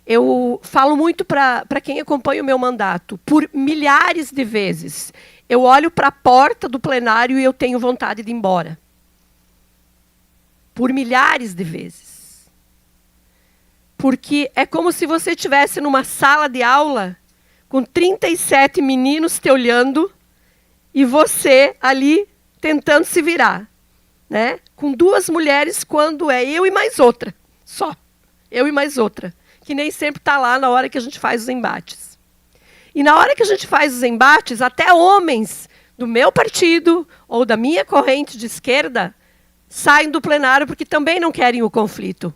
eu falo muito para quem acompanha o meu mandato. Por milhares de vezes, eu olho para a porta do plenário e eu tenho vontade de ir embora. Por milhares de vezes. Porque é como se você estivesse numa sala de aula com 37 meninos te olhando e você ali tentando se virar, né? Com duas mulheres, quando é eu e mais outra, só. Eu e mais outra, que nem sempre está lá na hora que a gente faz os embates. E na hora que a gente faz os embates, até homens do meu partido ou da minha corrente de esquerda saem do plenário porque também não querem o conflito.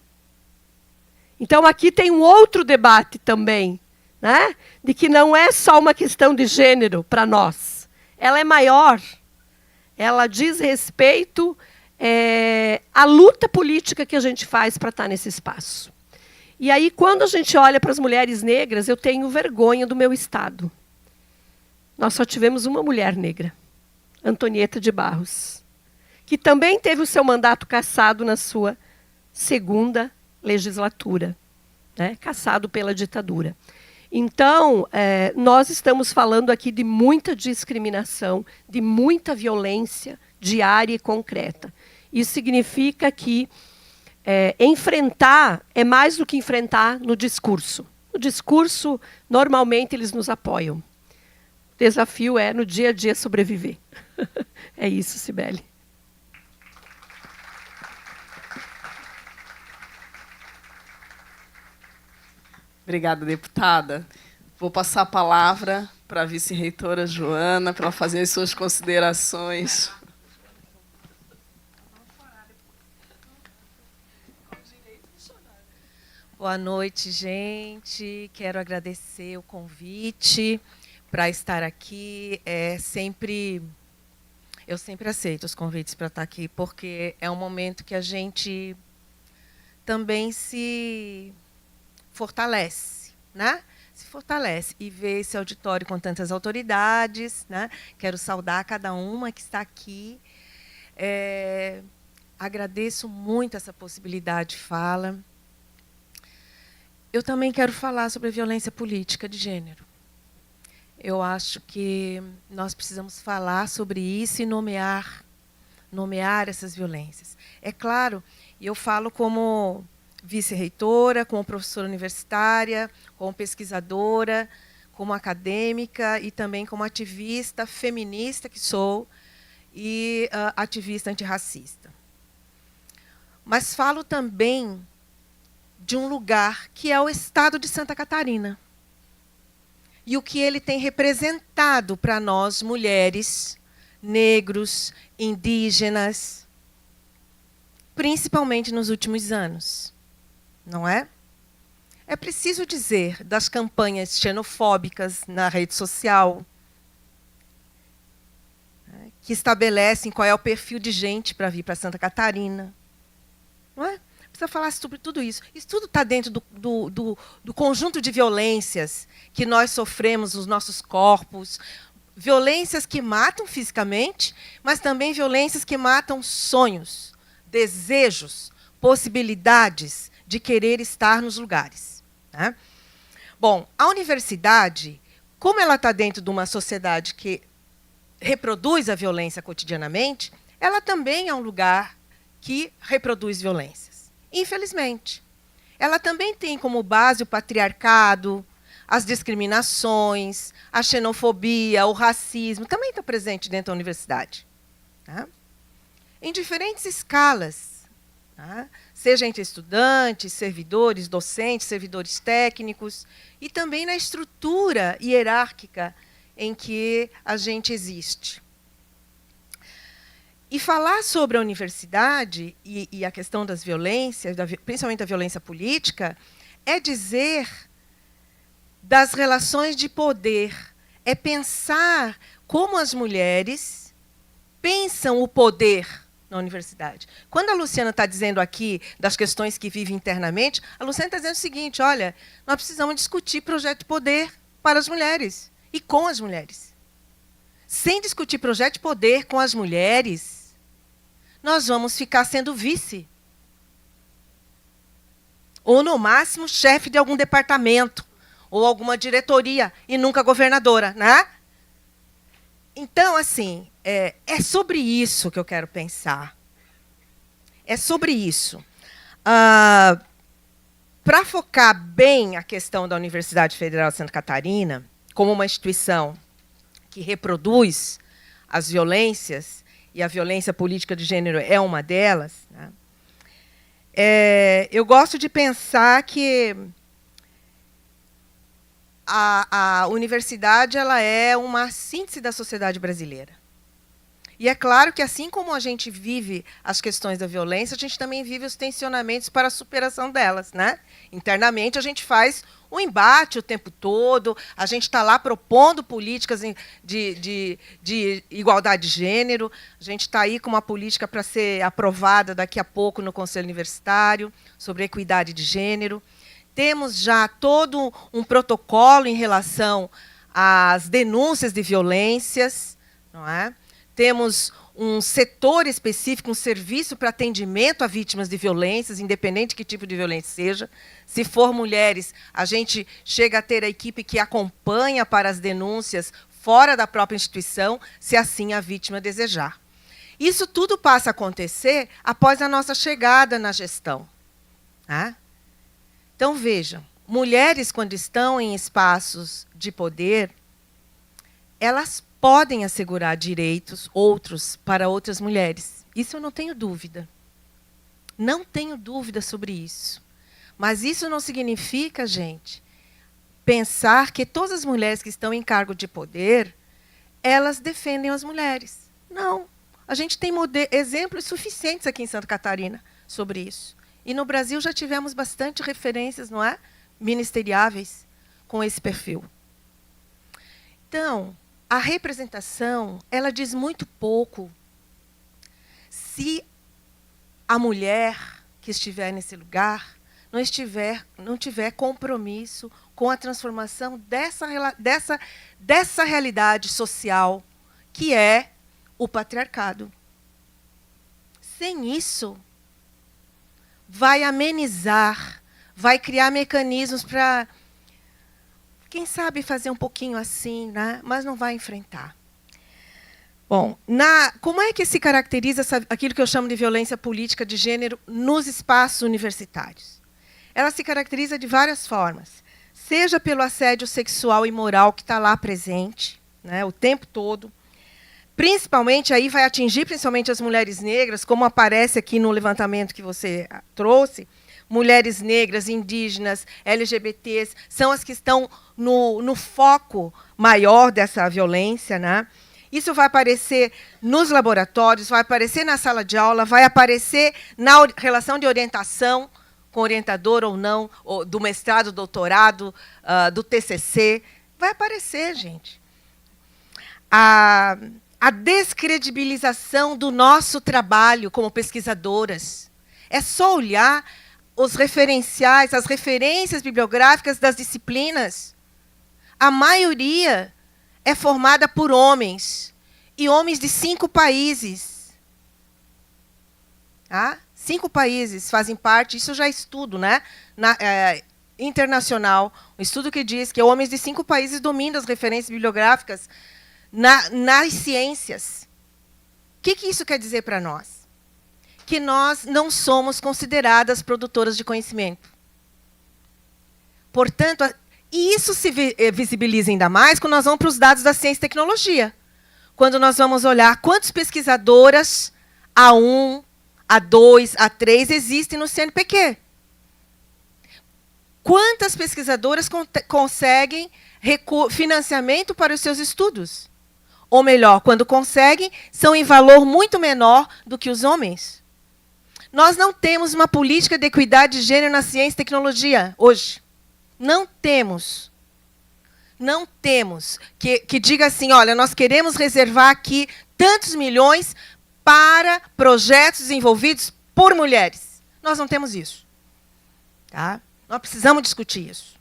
Então, aqui tem um outro debate também, né? De que não é só uma questão de gênero para nós. Ela é maior. Ela diz respeito à luta política que a gente faz para estar nesse espaço. E aí, quando a gente olha para as mulheres negras, eu tenho vergonha do meu estado. Nós só tivemos uma mulher negra, Antonieta de Barros, que também teve o seu mandato cassado na sua segunda legislatura, né? Cassado pela ditadura. Então, nós estamos falando aqui de muita discriminação, de muita violência diária e concreta. Isso significa que enfrentar é mais do que enfrentar no discurso. No discurso, normalmente, eles nos apoiam. O desafio é, no dia a dia, sobreviver. É isso, Cibele. Obrigada, deputada. Vou passar a palavra para a vice-reitora Joana, para ela fazer as suas considerações. Boa noite, gente. Quero agradecer o convite para estar aqui. Eu sempre aceito os convites para estar aqui, porque é um momento que a gente também se fortalece, né? Se fortalece e vê esse auditório com tantas autoridades, né? Quero saudar cada uma que está aqui. Agradeço muito essa possibilidade de fala. Eu também quero falar sobre a violência política de gênero. Eu acho que nós precisamos falar sobre isso e nomear essas violências. É claro, e eu falo como vice-reitora, como professora universitária, como pesquisadora, como acadêmica e também como ativista feminista que sou e ativista antirracista. Mas falo também de um lugar que é o estado de Santa Catarina e o que ele tem representado para nós, mulheres, negros, indígenas, principalmente nos últimos anos. Não é? É preciso dizer das campanhas xenofóbicas na rede social, que estabelecem qual é o perfil de gente para vir para Santa Catarina. Não é? Precisa falar sobre tudo isso. Isso tudo está dentro do conjunto de violências que nós sofremos nos nossos corpos, violências que matam fisicamente, mas também violências que matam sonhos, desejos, possibilidades de querer estar nos lugares. Né? Bom, a universidade, como ela está dentro de uma sociedade que reproduz a violência cotidianamente, ela também é um lugar que reproduz violências. Infelizmente. Ela também tem como base o patriarcado, as discriminações, a xenofobia, o racismo, também está presente dentro da universidade. Tá? Em diferentes escalas, tá? Seja entre estudantes, servidores, docentes, servidores técnicos, e também na estrutura hierárquica em que a gente existe. E falar sobre a universidade e a questão das violências, principalmente da violência política, é dizer das relações de poder, é pensar como as mulheres pensam o poder na universidade. Quando a Luciana está dizendo aqui das questões que vive internamente, a Luciana está dizendo o seguinte, olha, nós precisamos discutir projeto de poder para as mulheres e com as mulheres. Sem discutir projeto de poder com as mulheres, nós vamos ficar sendo vice. Ou, no máximo, chefe de algum departamento, ou alguma diretoria, e nunca governadora, né? Então, assim, é sobre isso que eu quero pensar. É sobre isso. Para focar bem a questão da Universidade Federal de Santa Catarina, como uma instituição que reproduz as violências, e a violência política de gênero é uma delas, né? Eu gosto de pensar que a universidade ela é uma síntese da sociedade brasileira. E é claro que, assim como a gente vive as questões da violência, a gente também vive os tensionamentos para a superação delas, né? Internamente, a gente faz um embate o tempo todo, a gente está lá propondo políticas de igualdade de gênero, a gente está aí com uma política para ser aprovada daqui a pouco no Conselho Universitário, sobre equidade de gênero. Temos já todo um protocolo em relação às denúncias de violências, não é? Temos um setor específico, um serviço para atendimento a vítimas de violências, independente de que tipo de violência seja. Se for mulheres, a gente chega a ter a equipe que acompanha para as denúncias fora da própria instituição, se assim a vítima desejar. Isso tudo passa a acontecer após a nossa chegada na gestão. Tá? Então, vejam, mulheres, quando estão em espaços de poder, elas podem assegurar direitos outros para outras mulheres. Isso eu não tenho dúvida. Não tenho dúvida sobre isso. Mas isso não significa, gente, pensar que todas as mulheres que estão em cargo de poder, elas defendem as mulheres. Não. A gente tem exemplos suficientes aqui em Santa Catarina sobre isso. E no Brasil já tivemos bastante referências, não é? Ministeriáveis com esse perfil. Então, a representação, ela diz muito pouco se a mulher que estiver nesse lugar não tiver compromisso com a transformação dessa realidade social que é o patriarcado. Sem isso, vai amenizar, vai criar mecanismos para, quem sabe, fazer um pouquinho assim, né? Mas não vai enfrentar. Bom, como é que se caracteriza aquilo que eu chamo de violência política de gênero nos espaços universitários? Ela se caracteriza de várias formas. Seja pelo assédio sexual e moral que está lá presente, né, o tempo todo. Principalmente, aí vai atingir principalmente as mulheres negras, como aparece aqui no levantamento que você trouxe. Mulheres negras, indígenas, LGBTs, são as que estão no foco maior dessa violência, né? Isso vai aparecer nos laboratórios, vai aparecer na sala de aula, vai aparecer na relação de orientação, com orientador ou não, ou do mestrado, doutorado, do TCC. Vai aparecer, gente. A descredibilização do nosso trabalho como pesquisadoras. É só olhar os referenciais, as referências bibliográficas das disciplinas. A maioria é formada por homens, e homens de 5 países. Tá? 5 países fazem parte, isso já é estudo, né? Internacional, um estudo que diz que homens de 5 países dominam as referências bibliográficas nas ciências. O que isso quer dizer para nós? Que nós não somos consideradas produtoras de conhecimento. Portanto, e isso se visibiliza ainda mais quando nós vamos para os dados da ciência e tecnologia. Quando nós vamos olhar quantas pesquisadoras A1, A2, A3 existem no CNPq. Quantas pesquisadoras conseguem financiamento para os seus estudos? Ou melhor, quando conseguem, são em valor muito menor do que os homens. Nós não temos uma política de equidade de gênero na ciência e tecnologia hoje. Não temos. Não temos. Que diga assim, olha, nós queremos reservar aqui tantos milhões para projetos desenvolvidos por mulheres. Nós não temos isso. Tá? Nós precisamos discutir isso.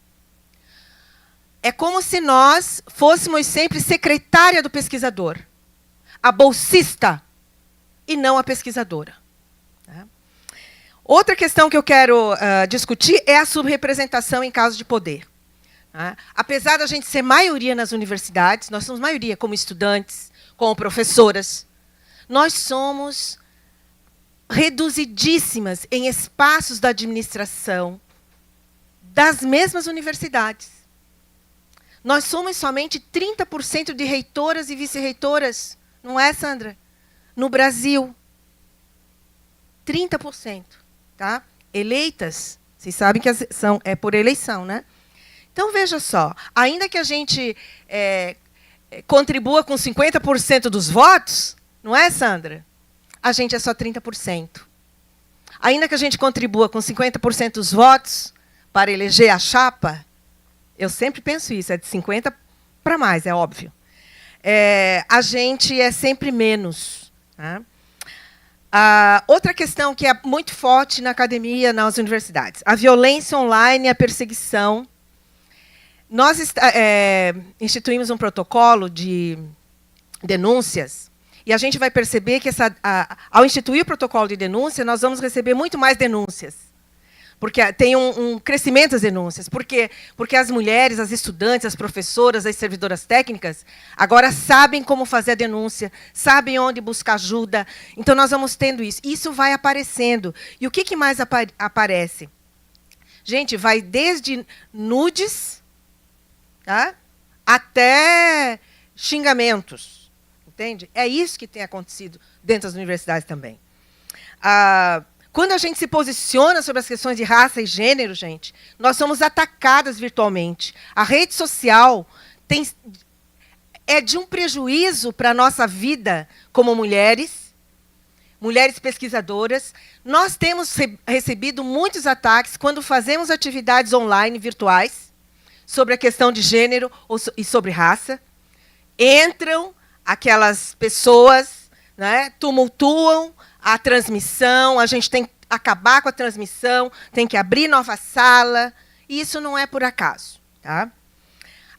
É como se nós fôssemos sempre secretária do pesquisador, a bolsista, e não a pesquisadora. Tá? Outra questão que eu quero discutir é a subrepresentação em casos de poder. Tá? Apesar da gente ser maioria nas universidades, nós somos maioria como estudantes, como professoras, nós somos reduzidíssimas em espaços da administração das mesmas universidades. Nós somos somente 30% de reitoras e vice-reitoras, não é, Sandra? No Brasil. 30%. Tá? Eleitas, vocês sabem que é por eleição, né? Então, veja só, ainda que a gente contribua com 50% dos votos, Não é, Sandra? A gente é só 30%. Ainda que a gente contribua com 50% dos votos para eleger a chapa, eu sempre penso isso, é de 50 para mais, é óbvio. A gente é sempre menos. Tá? Outra questão que é muito forte na academia, nas universidades, a violência online e a perseguição. Nós instituímos um protocolo de denúncias e a gente vai perceber que, ao instituir o protocolo de denúncia, nós vamos receber muito mais denúncias. Porque tem um crescimento das denúncias. Por quê? Porque as mulheres, as estudantes, as professoras, as servidoras técnicas, agora sabem como fazer a denúncia, sabem onde buscar ajuda. Então, nós vamos tendo isso. Isso vai aparecendo. E o que mais aparece? Gente, vai desde nudes, tá? Até xingamentos. Entende? É isso que tem acontecido dentro das universidades também. Quando a gente se posiciona sobre as questões de raça e gênero, gente, nós somos atacadas virtualmente. A rede social é de um prejuízo para a nossa vida como mulheres pesquisadoras. Nós temos recebido muitos ataques quando fazemos atividades online virtuais sobre a questão de gênero e sobre raça. Entram aquelas pessoas, né, tumultuam a transmissão, a gente tem que acabar com a transmissão, tem que abrir nova sala. E isso não é por acaso. Tá?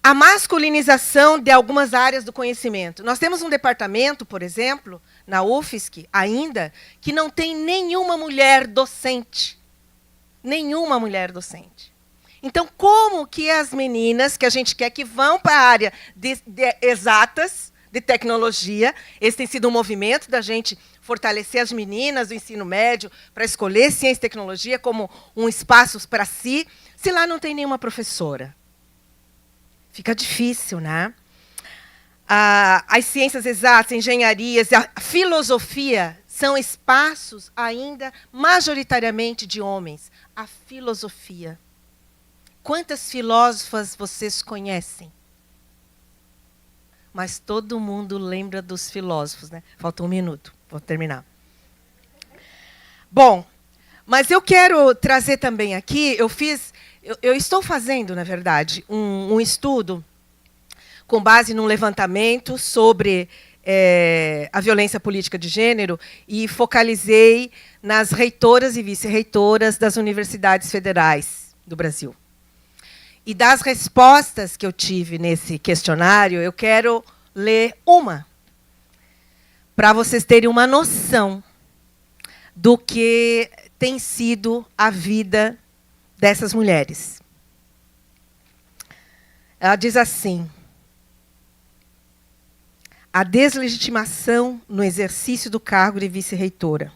A masculinização de algumas áreas do conhecimento. Nós temos um departamento, por exemplo, na UFSC, ainda, que não tem nenhuma mulher docente. Nenhuma mulher docente. Então, como que as meninas que a gente quer que vão para a área de exatas, de tecnologia, esse tem sido um movimento da gente fortalecer as meninas do ensino médio para escolher ciência e tecnologia como um espaço para si, se lá não tem nenhuma professora? Fica difícil, né? As ciências exatas, engenharias, a filosofia são espaços ainda majoritariamente de homens. A filosofia. Quantas filósofas vocês conhecem? Mas todo mundo lembra dos filósofos, né? Falta um minuto, vou terminar. Bom, mas eu quero trazer também aqui, eu estou fazendo, na verdade, um estudo com base num levantamento sobre a violência política de gênero e focalizei nas reitoras e vice-reitoras das universidades federais do Brasil. E das respostas que eu tive nesse questionário, eu quero ler uma, para vocês terem uma noção do que tem sido a vida dessas mulheres. Ela diz assim: a deslegitimação no exercício do cargo de vice-reitora.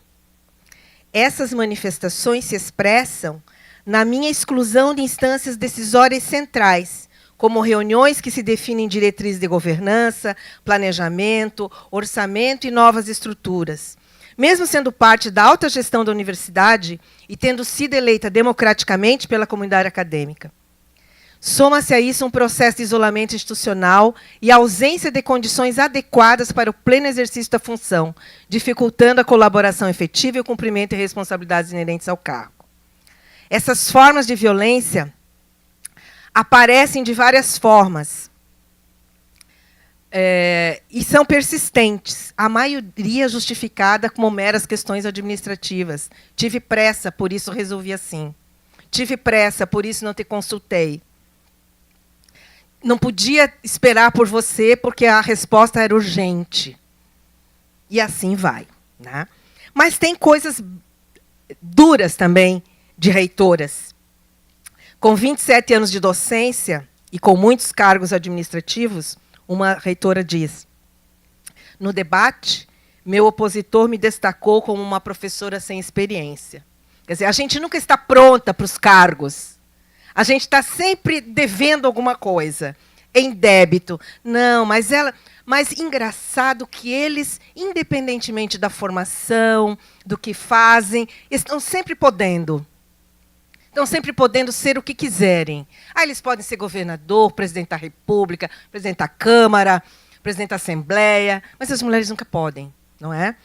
Essas manifestações se expressam na minha exclusão de instâncias decisórias centrais, como reuniões que se definem diretrizes de governança, planejamento, orçamento e novas estruturas. Mesmo sendo parte da alta gestão da universidade e tendo sido eleita democraticamente pela comunidade acadêmica. Soma-se a isso um processo de isolamento institucional e a ausência de condições adequadas para o pleno exercício da função, dificultando a colaboração efetiva e o cumprimento de responsabilidades inerentes ao cargo. Essas formas de violência aparecem de várias formas e são persistentes, a maioria justificada como meras questões administrativas. Tive pressa, por isso resolvi assim. Tive pressa, por isso não te consultei. Não podia esperar por você, porque a resposta era urgente. E assim vai. Né? Mas tem coisas duras também, de reitoras. Com 27 anos de docência e com muitos cargos administrativos, uma reitora diz: no debate, meu opositor me destacou como uma professora sem experiência. Quer dizer, a gente nunca está pronta para os cargos. A gente está sempre devendo alguma coisa, em débito. Não, mas engraçado que eles, independentemente da formação, do que fazem, estão sempre podendo. Estão sempre podendo ser o que quiserem. Eles podem ser governador, presidente da República, presidente da Câmara, presidente da Assembleia, mas as mulheres nunca podem. não é?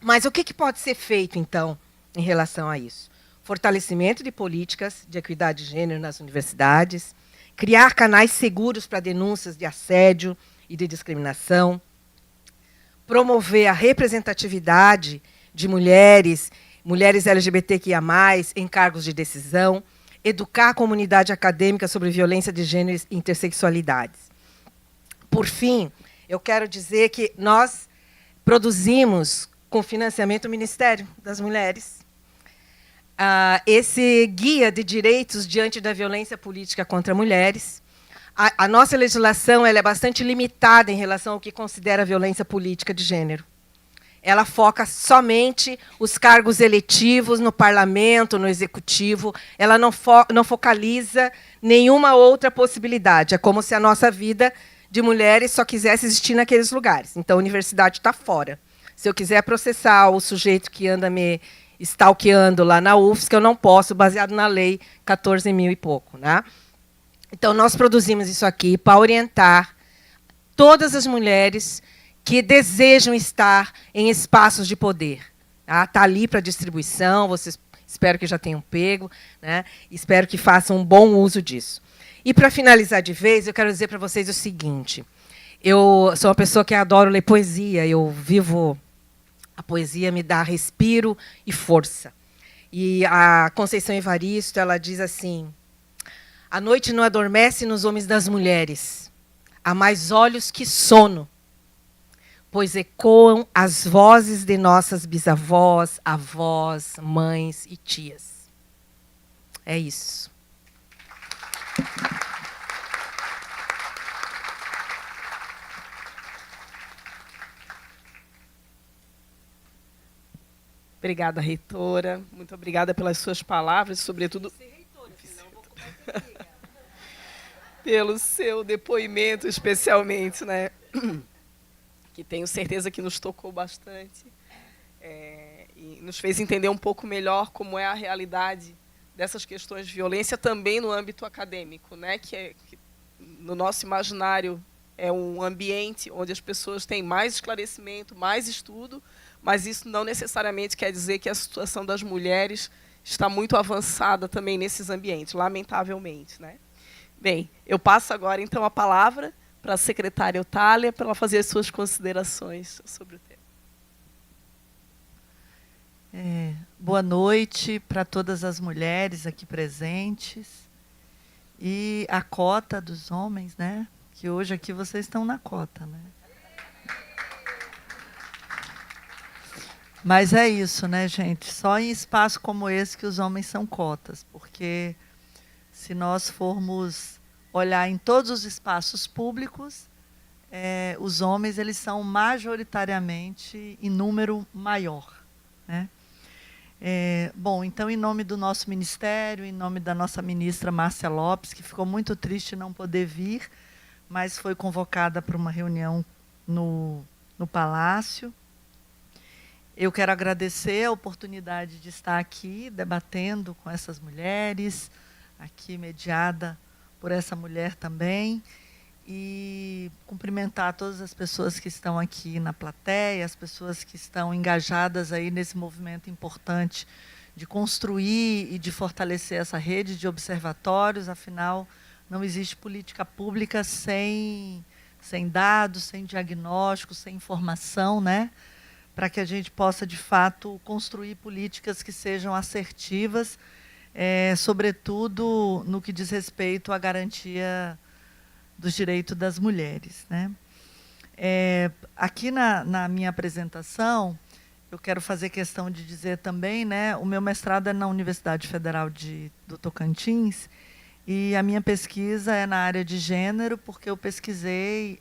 Mas o que pode ser feito, então, em relação a isso? Fortalecimento de políticas de equidade de gênero nas universidades, criar canais seguros para denúncias de assédio e de discriminação, promover a representatividade de mulheres LGBTQIA+, em cargos de decisão, educar a comunidade acadêmica sobre violência de gênero e intersexualidades. Por fim, eu quero dizer que nós produzimos, com financiamento do Ministério das Mulheres, esse guia de direitos diante da violência política contra mulheres. A nossa legislação ela é bastante limitada em relação ao que considera violência política de gênero. Ela foca somente os cargos eletivos no parlamento, no executivo. Ela não focaliza nenhuma outra possibilidade. É como se a nossa vida de mulheres só quisesse existir naqueles lugares. Então, a universidade está fora. Se eu quiser processar o sujeito que anda me stalkeando lá na UFSC, eu não posso, baseado na lei 14.000 e pouco, né? Então, nós produzimos isso aqui para orientar todas as mulheres que desejam estar em espaços de poder. Está ali para distribuição, vocês espero que já tenham pego, né? Espero que façam um bom uso disso. E, para finalizar de vez, eu quero dizer para vocês o seguinte. Eu sou uma pessoa que adoro ler poesia, eu vivo... A poesia me dá respiro e força. E a Conceição Evaristo ela diz assim: a noite não adormece nos homens das mulheres, há mais olhos que sono, pois ecoam as vozes de nossas bisavós, avós, mães e tias. É isso. Obrigada, reitora. Muito obrigada pelas suas palavras, sobretudo pelo seu depoimento, especialmente, né? Que tenho certeza que nos tocou bastante e nos fez entender um pouco melhor como é a realidade dessas questões de violência também no âmbito acadêmico, né? Que no nosso imaginário é um ambiente onde as pessoas têm mais esclarecimento, mais estudo, mas isso não necessariamente quer dizer que a situação das mulheres está muito avançada também nesses ambientes, lamentavelmente, né? Bem, eu passo agora, então, a palavra para a secretária Eutália, para ela fazer as suas considerações sobre o tema. Boa noite para todas as mulheres aqui presentes. E a cota dos homens, né? Que hoje aqui vocês estão na cota, né? Mas é isso, né, gente? Só em espaço como esse que os homens são cotas, porque se nós formos olhar em todos os espaços públicos, os homens eles são majoritariamente em número maior, né? Bom, então, em nome do nosso ministério, em nome da nossa ministra Márcia Lopes, que ficou muito triste não poder vir, mas foi convocada para uma reunião no Palácio. Eu quero agradecer a oportunidade de estar aqui debatendo com essas mulheres, aqui mediada por essa mulher também, e cumprimentar todas as pessoas que estão aqui na plateia, as pessoas que estão engajadas aí nesse movimento importante de construir e de fortalecer essa rede de observatórios. Afinal, não existe política pública sem dados, sem diagnóstico, sem informação, né? Para que a gente possa, de fato, construir políticas que sejam assertivas, sobretudo no que diz respeito à garantia dos direitos das mulheres, né? Aqui na minha apresentação, eu quero fazer questão de dizer também, né, o meu mestrado é na Universidade Federal do Tocantins, e a minha pesquisa é na área de gênero, porque eu pesquisei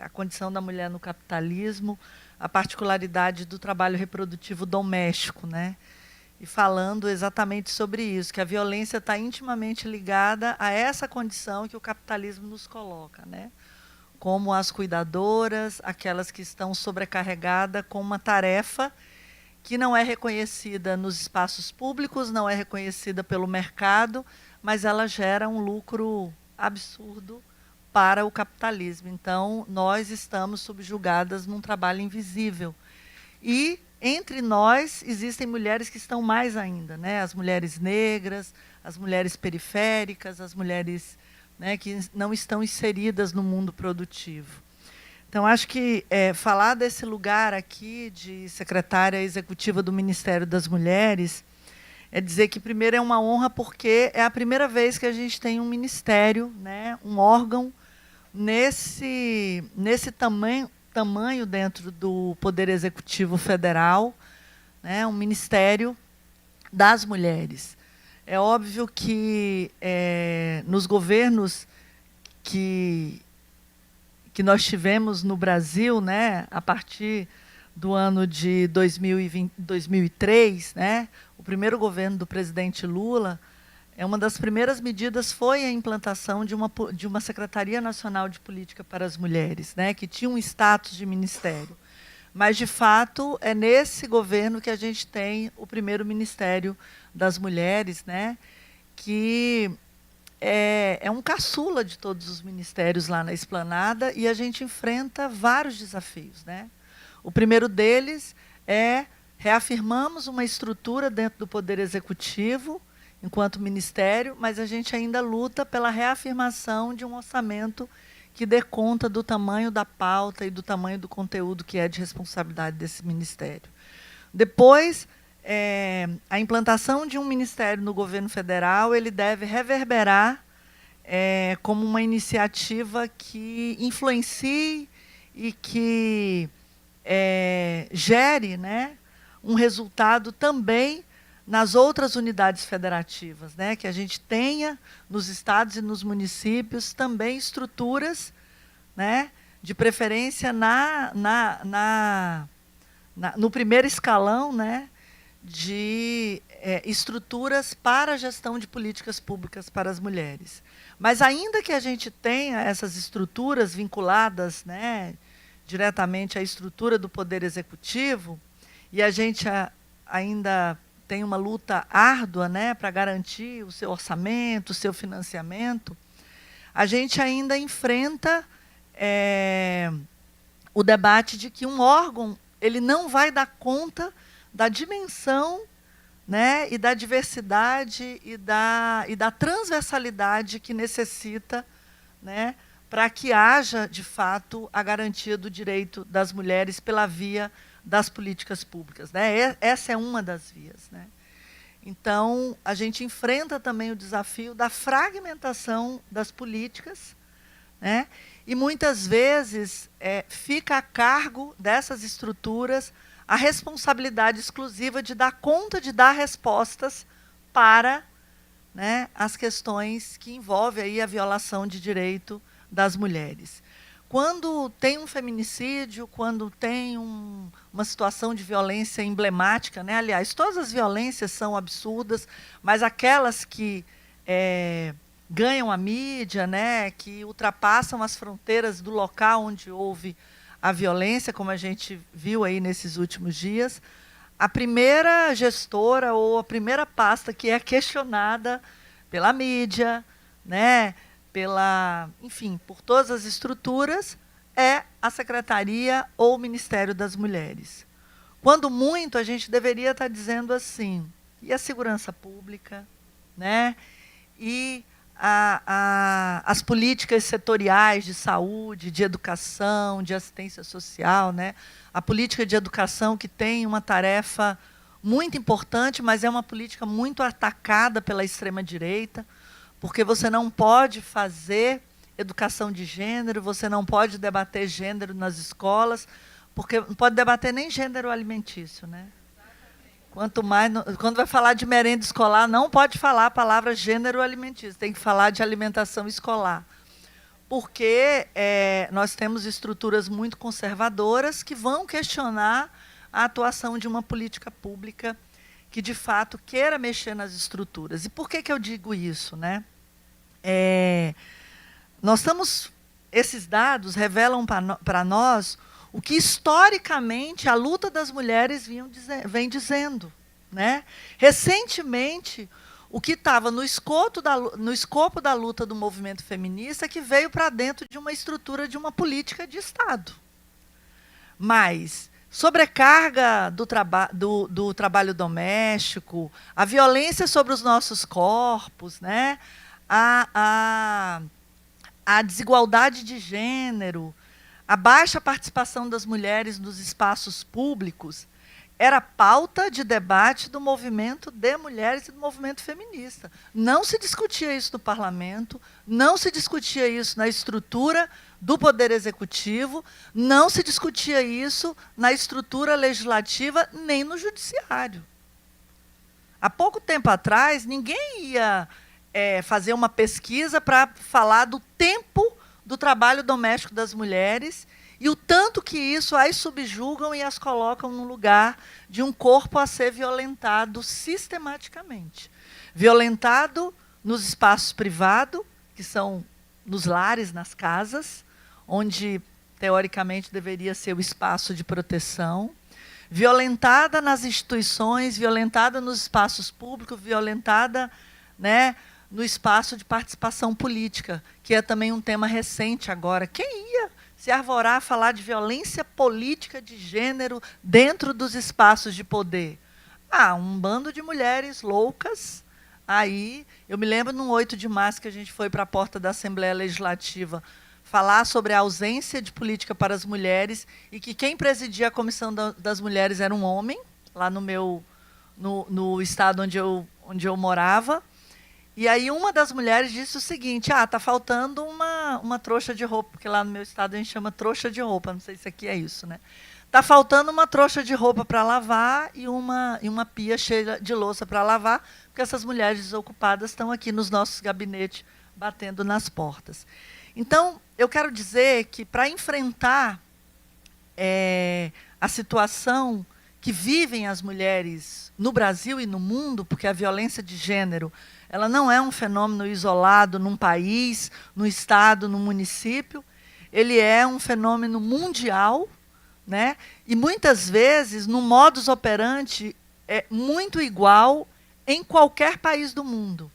a condição da mulher no capitalismo, a particularidade do trabalho reprodutivo doméstico, né? E falando exatamente sobre isso, que a violência está intimamente ligada a essa condição que o capitalismo nos coloca, né? Como as cuidadoras, aquelas que estão sobrecarregadas com uma tarefa que não é reconhecida nos espaços públicos, não é reconhecida pelo mercado, mas ela gera um lucro absurdo para o capitalismo. Então, nós estamos subjugadas num trabalho invisível. E entre nós existem mulheres que estão mais ainda, né? As mulheres negras, as mulheres periféricas, as mulheres, né, que não estão inseridas no mundo produtivo. Então, acho que falar desse lugar aqui de secretária executiva do Ministério das Mulheres é dizer que, primeiro, é uma honra porque é a primeira vez que a gente tem um ministério, né, um órgão nesse tamanho dentro do Poder Executivo Federal, né, um Ministério das Mulheres. É óbvio que nos governos que nós tivemos no Brasil, né, a partir do ano de 2003, né, o primeiro governo do presidente Lula, uma das primeiras medidas foi a implantação de uma Secretaria Nacional de Política para as Mulheres, né, que tinha um status de ministério. Mas, de fato, é nesse governo que a gente tem o primeiro Ministério das Mulheres, né, que é um caçula de todos os ministérios lá na Esplanada, e a gente enfrenta vários desafios, né? O primeiro deles é reafirmamos uma estrutura dentro do Poder Executivo, enquanto ministério, mas a gente ainda luta pela reafirmação de um orçamento que dê conta do tamanho da pauta e do tamanho do conteúdo que é de responsabilidade desse ministério. Depois, a implantação de um ministério no governo federal, ele deve reverberar como uma iniciativa que influencie e que gere, né, um resultado também nas outras unidades federativas, né, que a gente tenha nos estados e nos municípios também estruturas, né, de preferência no primeiro escalão, né, de estruturas para a gestão de políticas públicas para as mulheres. Mas ainda que a gente tenha essas estruturas vinculadas, né, diretamente à estrutura do Poder Executivo, e a gente ainda tem uma luta árdua, né, para garantir o seu orçamento, o seu financiamento, a gente ainda enfrenta o debate de que um órgão ele não vai dar conta da dimensão, né, e da diversidade e da transversalidade que necessita, né, para que haja, de fato, a garantia do direito das mulheres pela via das políticas públicas, né? Essa é uma das vias, né? Então, a gente enfrenta também o desafio da fragmentação das políticas, né? E, muitas vezes, fica a cargo dessas estruturas a responsabilidade exclusiva de dar conta de dar respostas para, né, as questões que envolvem aí a violação de direito das mulheres. Quando tem um feminicídio, quando tem uma situação de violência emblemática, né? Aliás, todas as violências são absurdas, mas aquelas que ganham a mídia, né? Que ultrapassam as fronteiras do local onde houve a violência, como a gente viu aí nesses últimos dias, a primeira gestora ou a primeira pasta que é questionada pela mídia, né? Enfim, por todas as estruturas, é a Secretaria ou o Ministério das Mulheres. Quando muito, a gente deveria estar dizendo assim, e a segurança pública, né? E as políticas setoriais de saúde, de educação, de assistência social, né? A política de educação que tem uma tarefa muito importante, mas é uma política muito atacada pela extrema-direita, porque você não pode fazer educação de gênero, você não pode debater gênero nas escolas, porque não pode debater nem gênero alimentício, né? Quanto mais, quando vai falar de merenda escolar, não pode falar a palavra gênero alimentício, tem que falar de alimentação escolar. Porque nós temos estruturas muito conservadoras que vão questionar a atuação de uma política pública que, de fato, queira mexer nas estruturas. E por que eu digo isso, né? Esses dados revelam para nós o que, historicamente, a luta das mulheres vem dizendo, né? Recentemente, o que estava no escopo da luta do movimento feminista que veio para dentro de uma estrutura de uma política de Estado. Mas, sobrecarga do trabalho doméstico, a violência sobre os nossos corpos, né? A desigualdade de gênero, a baixa participação das mulheres nos espaços públicos, era pauta de debate do movimento de mulheres e do movimento feminista. Não se discutia isso no parlamento, não se discutia isso na estrutura do Poder Executivo, não se discutia isso na estrutura legislativa, nem no Judiciário. Há pouco tempo atrás, ninguém ia fazer uma pesquisa para falar do tempo do trabalho doméstico das mulheres e o tanto que isso as subjugam e as colocam no lugar de um corpo a ser violentado sistematicamente. Violentado nos espaços privados, que são nos lares, nas casas, onde, teoricamente, deveria ser o espaço de proteção, violentada nas instituições, violentada nos espaços públicos, violentada, né, no espaço de participação política, que é também um tema recente agora. Quem ia se arvorar a falar de violência política de gênero dentro dos espaços de poder? Um bando de mulheres loucas. Aí, eu me lembro, no 8 de março, que a gente foi para a porta da Assembleia Legislativa falar sobre a ausência de política para as mulheres e que quem presidia a Comissão das Mulheres era um homem, lá no estado onde eu morava. E aí uma das mulheres disse o seguinte: está faltando uma trouxa de roupa, porque lá no meu estado a gente chama trouxa de roupa, não sei se aqui é isso, né? Está faltando uma trouxa de roupa para lavar e uma pia cheia de louça para lavar, porque essas mulheres desocupadas estão aqui nos nossos gabinetes batendo nas portas. Então, eu quero dizer que, para enfrentar a situação que vivem as mulheres no Brasil e no mundo, porque a violência de gênero ela não é um fenômeno isolado num país, num estado, num município, ele é um fenômeno mundial, né? E muitas vezes, no modus operandi, é muito igual em qualquer país do mundo.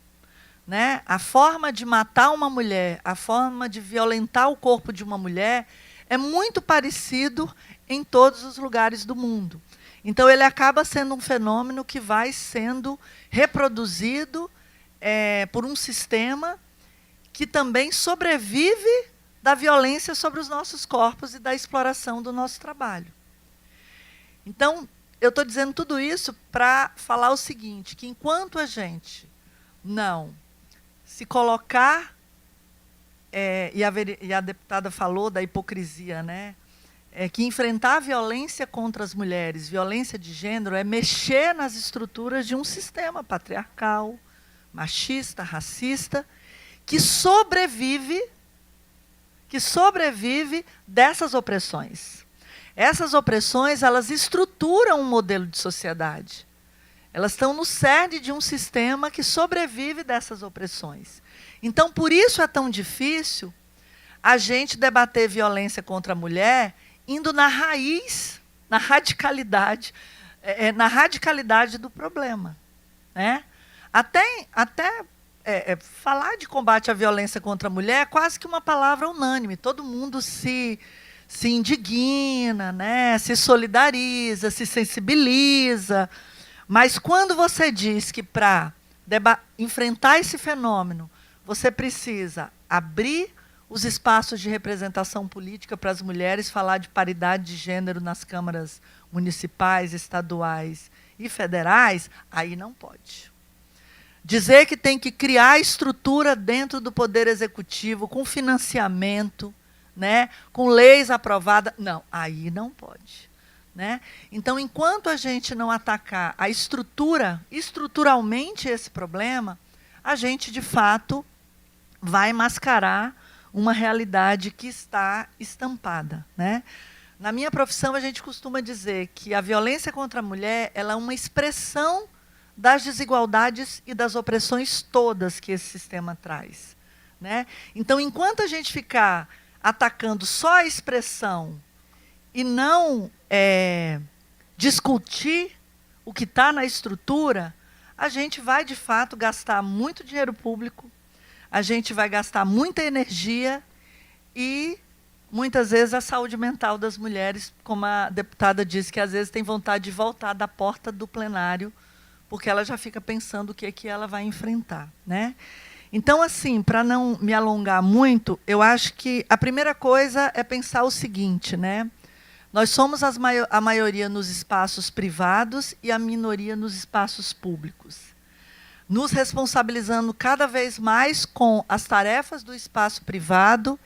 Né? A forma de matar uma mulher, a forma de violentar o corpo de uma mulher é muito parecido em todos os lugares do mundo. Então, ele acaba sendo um fenômeno que vai sendo reproduzido por um sistema que também sobrevive da violência sobre os nossos corpos e da exploração do nosso trabalho. Então, eu estou dizendo tudo isso para falar o seguinte, que enquanto a gente não se colocar, e a deputada falou da hipocrisia, né? Que enfrentar a violência contra as mulheres, violência de gênero, é mexer nas estruturas de um sistema patriarcal, machista, racista, que sobrevive dessas opressões. Essas opressões, elas estruturam um modelo de sociedade. Elas estão no cerne de um sistema que sobrevive dessas opressões. Então, por isso é tão difícil a gente debater violência contra a mulher indo na raiz, na radicalidade do problema. Né? Até falar de combate à violência contra a mulher é quase que uma palavra unânime. Todo mundo se indigna, né? Se solidariza, se sensibiliza. Mas quando você diz que para enfrentar esse fenômeno, você precisa abrir os espaços de representação política para as mulheres, falar de paridade de gênero nas câmaras municipais, estaduais e federais, aí não pode. Dizer que tem que criar estrutura dentro do Poder Executivo, com financiamento, né, com leis aprovadas, não, aí não pode. Né? Então, enquanto a gente não atacar a estruturalmente esse problema, a gente, de fato, vai mascarar uma realidade que está estampada. Né? Na minha profissão, a gente costuma dizer que a violência contra a mulher ela é uma expressão das desigualdades e das opressões todas que esse sistema traz. Né? Então, enquanto a gente ficar atacando só a expressão e não discutir o que está na estrutura, a gente vai, de fato, gastar muito dinheiro público, a gente vai gastar muita energia e muitas vezes, a saúde mental das mulheres, como a deputada disse, que às vezes tem vontade de voltar da porta do plenário, porque ela já fica pensando o que é que ela vai enfrentar, né? Então, assim, para não me alongar muito, eu acho que a primeira coisa é pensar o seguinte, né? Nós somos a maioria nos espaços privados e a minoria nos espaços públicos, nos responsabilizando cada vez mais com as tarefas do espaço privado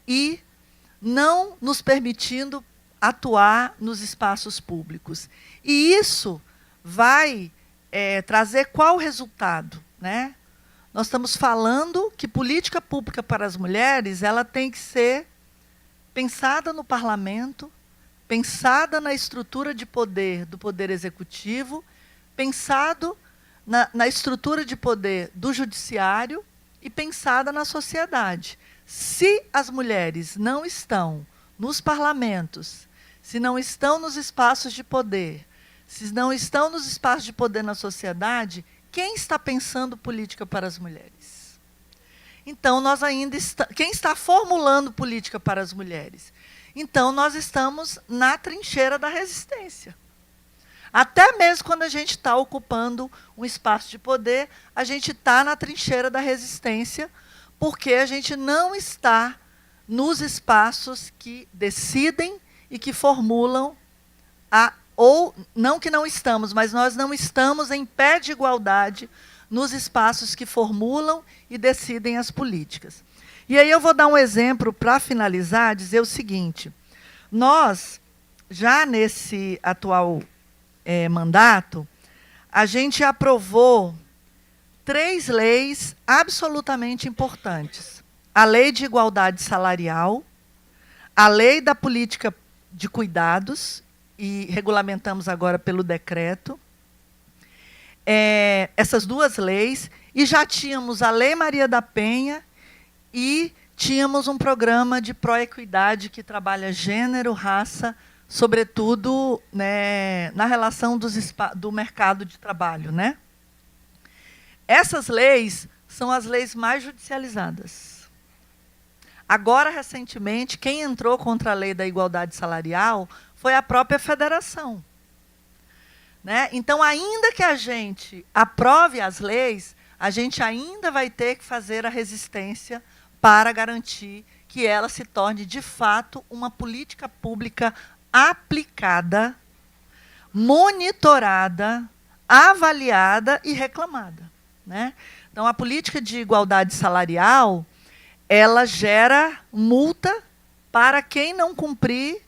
e não nos permitindo atuar nos espaços públicos. E isso vai trazer qual resultado, né? Nós estamos falando que política pública para as mulheres ela tem que ser pensada no parlamento, pensada na estrutura de poder do poder executivo, pensado na estrutura de poder do judiciário e pensada na sociedade. Se as mulheres não estão nos parlamentos, se não estão nos espaços de poder, se não estão nos espaços de poder na sociedade, quem está pensando política para as mulheres? Então, nós ainda quem está formulando política para as mulheres? Então, nós estamos na trincheira da resistência. Até mesmo quando a gente está ocupando um espaço de poder, a gente está na trincheira da resistência, porque a gente não está nos espaços que decidem e que formulam ou não que não estamos, mas nós não estamos em pé de igualdade nos espaços que formulam e decidem as políticas. E aí eu vou dar um exemplo para finalizar, dizer o seguinte: nós, já nesse atual mandato, a gente aprovou 3 leis absolutamente importantes. A Lei de Igualdade Salarial, a Lei da Política de Cuidados, e regulamentamos agora pelo decreto, essas 2 leis, e já tínhamos a Lei Maria da Penha e tínhamos um programa de pró-equidade que trabalha gênero, raça, sobretudo, né, na relação do mercado de trabalho, né? Essas leis são as leis mais judicializadas. Agora, recentemente, quem entrou contra a Lei da Igualdade Salarial foi a própria federação, né? Então, ainda que a gente aprove as leis, a gente ainda vai ter que fazer a resistência para garantir que ela se torne, de fato, uma política pública aplicada, monitorada, avaliada e reclamada, né? Então, a política de igualdade salarial, ela gera multa para quem não cumprir.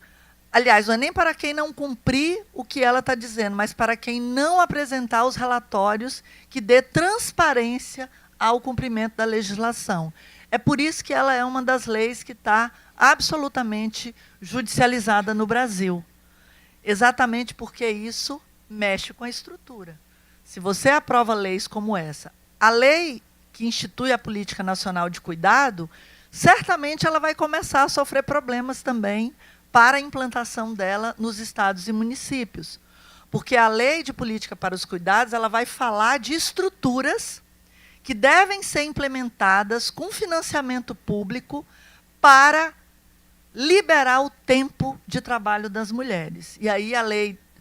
Aliás, não é nem para quem não cumprir o que ela está dizendo, mas para quem não apresentar os relatórios que dê transparência ao cumprimento da legislação. É por isso que ela é uma das leis que está absolutamente judicializada no Brasil. Exatamente porque isso mexe com a estrutura. Se você aprova leis como essa, a lei que institui a Política Nacional de Cuidado, certamente ela vai começar a sofrer problemas também para a implantação dela nos estados e municípios. Porque a Lei de Política para os Cuidados ela vai falar de estruturas que devem ser implementadas com financiamento público para liberar o tempo de trabalho das mulheres. E aí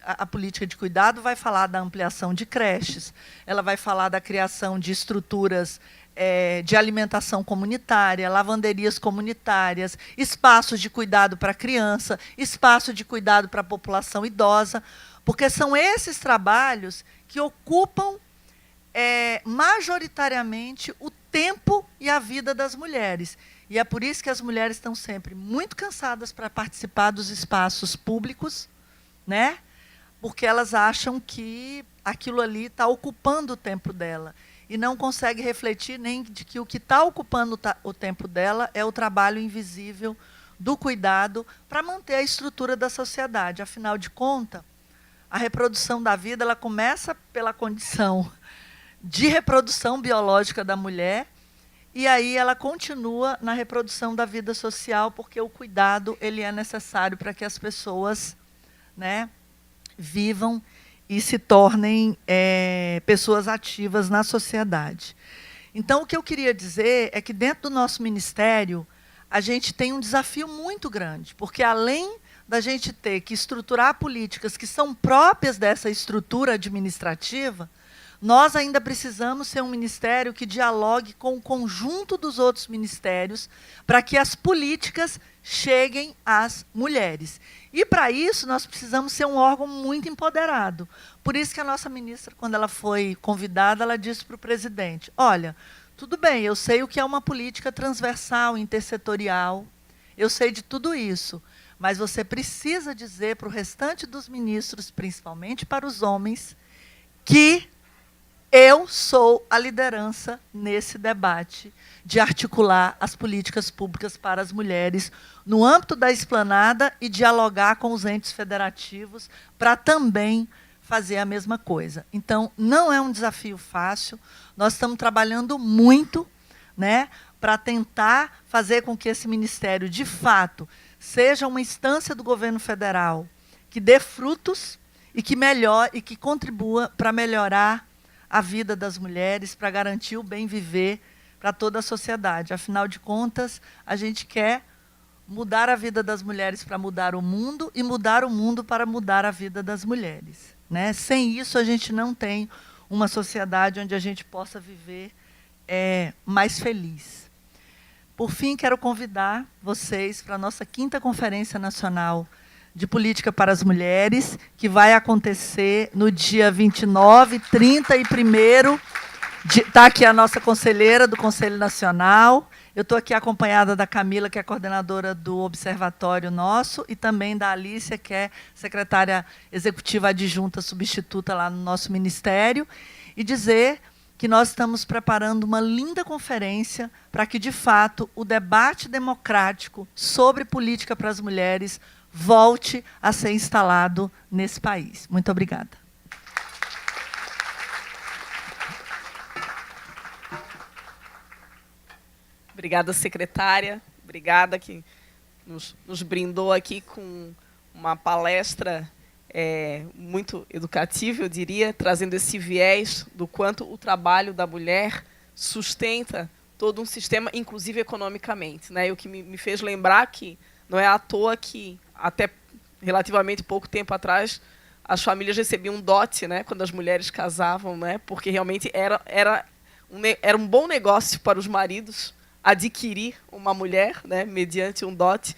a política de cuidado vai falar da ampliação de creches, ela vai falar da criação de estruturas de alimentação comunitária, lavanderias comunitárias, espaços de cuidado para a criança, espaço de cuidado para a população idosa, porque são esses trabalhos que ocupam majoritariamente o tempo e a vida das mulheres. E é por isso que as mulheres estão sempre muito cansadas para participar dos espaços públicos, né? Porque elas acham que aquilo ali está ocupando o tempo dela. E não consegue refletir nem de que o que está ocupando o tempo dela é o trabalho invisível do cuidado para manter a estrutura da sociedade. Afinal de contas, a reprodução da vida ela começa pela condição de reprodução biológica da mulher e aí ela continua na reprodução da vida social, porque o cuidado ele é necessário para que as pessoas, né, vivam e se tornem pessoas ativas na sociedade. Então, o que eu queria dizer é que, dentro do nosso ministério, a gente tem um desafio muito grande, porque além da gente ter que estruturar políticas que são próprias dessa estrutura administrativa, nós ainda precisamos ser um ministério que dialogue com o conjunto dos outros ministérios para que as políticas cheguem às mulheres. E, para isso, nós precisamos ser um órgão muito empoderado. Por isso que a nossa ministra, quando ela foi convidada, ela disse para o presidente, olha, tudo bem, eu sei o que é uma política transversal, intersetorial, eu sei de tudo isso, mas você precisa dizer para o restante dos ministros, principalmente para os homens, que eu sou a liderança nesse debate de articular as políticas públicas para as mulheres no âmbito da esplanada e dialogar com os entes federativos para também fazer a mesma coisa. Então, não é um desafio fácil, nós estamos trabalhando muito, né, para tentar fazer com que esse ministério, de fato, seja uma instância do governo federal que dê frutos e que contribua para melhorar a vida das mulheres, para garantir o bem viver para toda a sociedade. Afinal de contas, a gente quer mudar a vida das mulheres para mudar o mundo e mudar o mundo para mudar a vida das mulheres, né? Sem isso, a gente não tem uma sociedade onde a gente possa viver mais feliz. Por fim, quero convidar vocês para a nossa 5ª Conferência Nacional de Política para as Mulheres, que vai acontecer no dia 29, 30 e 1º. Está aqui a nossa conselheira do Conselho Nacional. Eu estou aqui acompanhada da Camila, que é coordenadora do observatório nosso, e também da Alícia, que é secretária executiva adjunta substituta lá no nosso ministério, e dizer que nós estamos preparando uma linda conferência para que, de fato, o debate democrático sobre política para as mulheres volte a ser instalado nesse país. Muito obrigada. Obrigada, secretária. Obrigada que nos brindou aqui com uma palestra muito educativa, eu diria, trazendo esse viés do quanto o trabalho da mulher sustenta todo um sistema, inclusive economicamente, né? O que me fez lembrar que não é à toa que, até relativamente pouco tempo atrás, as famílias recebiam um dote, né, quando as mulheres casavam, né, porque realmente era um bom negócio para os maridos adquirir uma mulher, né, mediante um dote,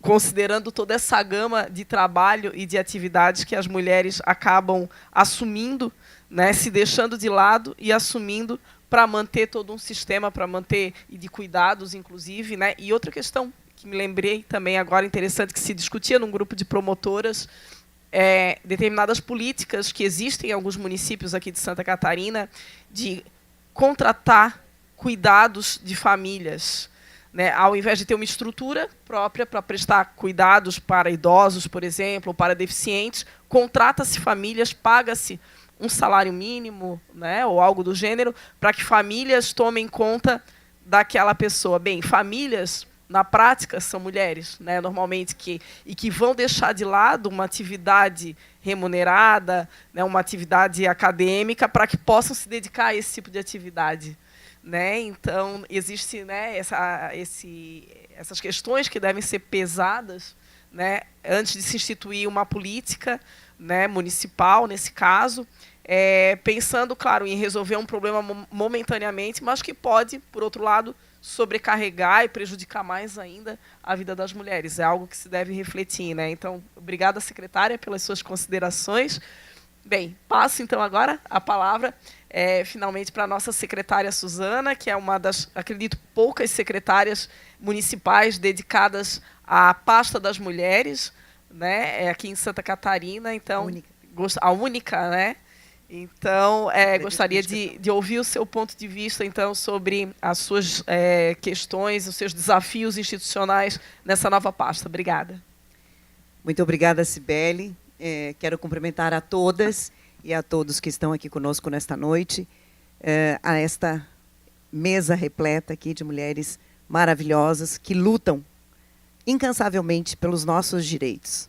considerando toda essa gama de trabalho e de atividades que as mulheres acabam assumindo, né, se deixando de lado e assumindo para manter todo um sistema, para manter, e de cuidados, inclusive, né. E outra questão que me lembrei também agora, interessante, que se discutia num grupo de promotoras, determinadas políticas que existem em alguns municípios aqui de Santa Catarina, de contratar cuidados de famílias, né? Ao invés de ter uma estrutura própria para prestar cuidados para idosos, por exemplo, ou para deficientes, contrata-se famílias, paga-se um salário mínimo, né, ou algo do gênero, para que famílias tomem conta daquela pessoa. Bem, famílias, na prática, são mulheres, né, normalmente, que vão deixar de lado uma atividade remunerada, né, uma atividade acadêmica, para que possam se dedicar a esse tipo de atividade, né? Então, existe, né, essas questões que devem ser pesadas, né, antes de se instituir uma política, né, municipal, nesse caso, pensando, claro, em resolver um problema momentaneamente, mas que pode, por outro lado, sobrecarregar e prejudicar mais ainda a vida das mulheres. É algo que se deve refletir, né? Então, obrigada, secretária, pelas suas considerações. Bem, passo, então, agora a palavra, finalmente, para a nossa secretária Suzana, que é uma das, acredito, poucas secretárias municipais dedicadas à pasta das mulheres, né? Aqui em Santa Catarina. Então, a única, né? Então, gostaria de ouvir o seu ponto de vista, então, sobre as suas questões, os seus desafios institucionais nessa nova pasta. Obrigada. Muito obrigada, Cibele. Quero cumprimentar a todas e a todos que estão aqui conosco nesta noite, a esta mesa repleta aqui de mulheres maravilhosas que lutam incansavelmente pelos nossos direitos.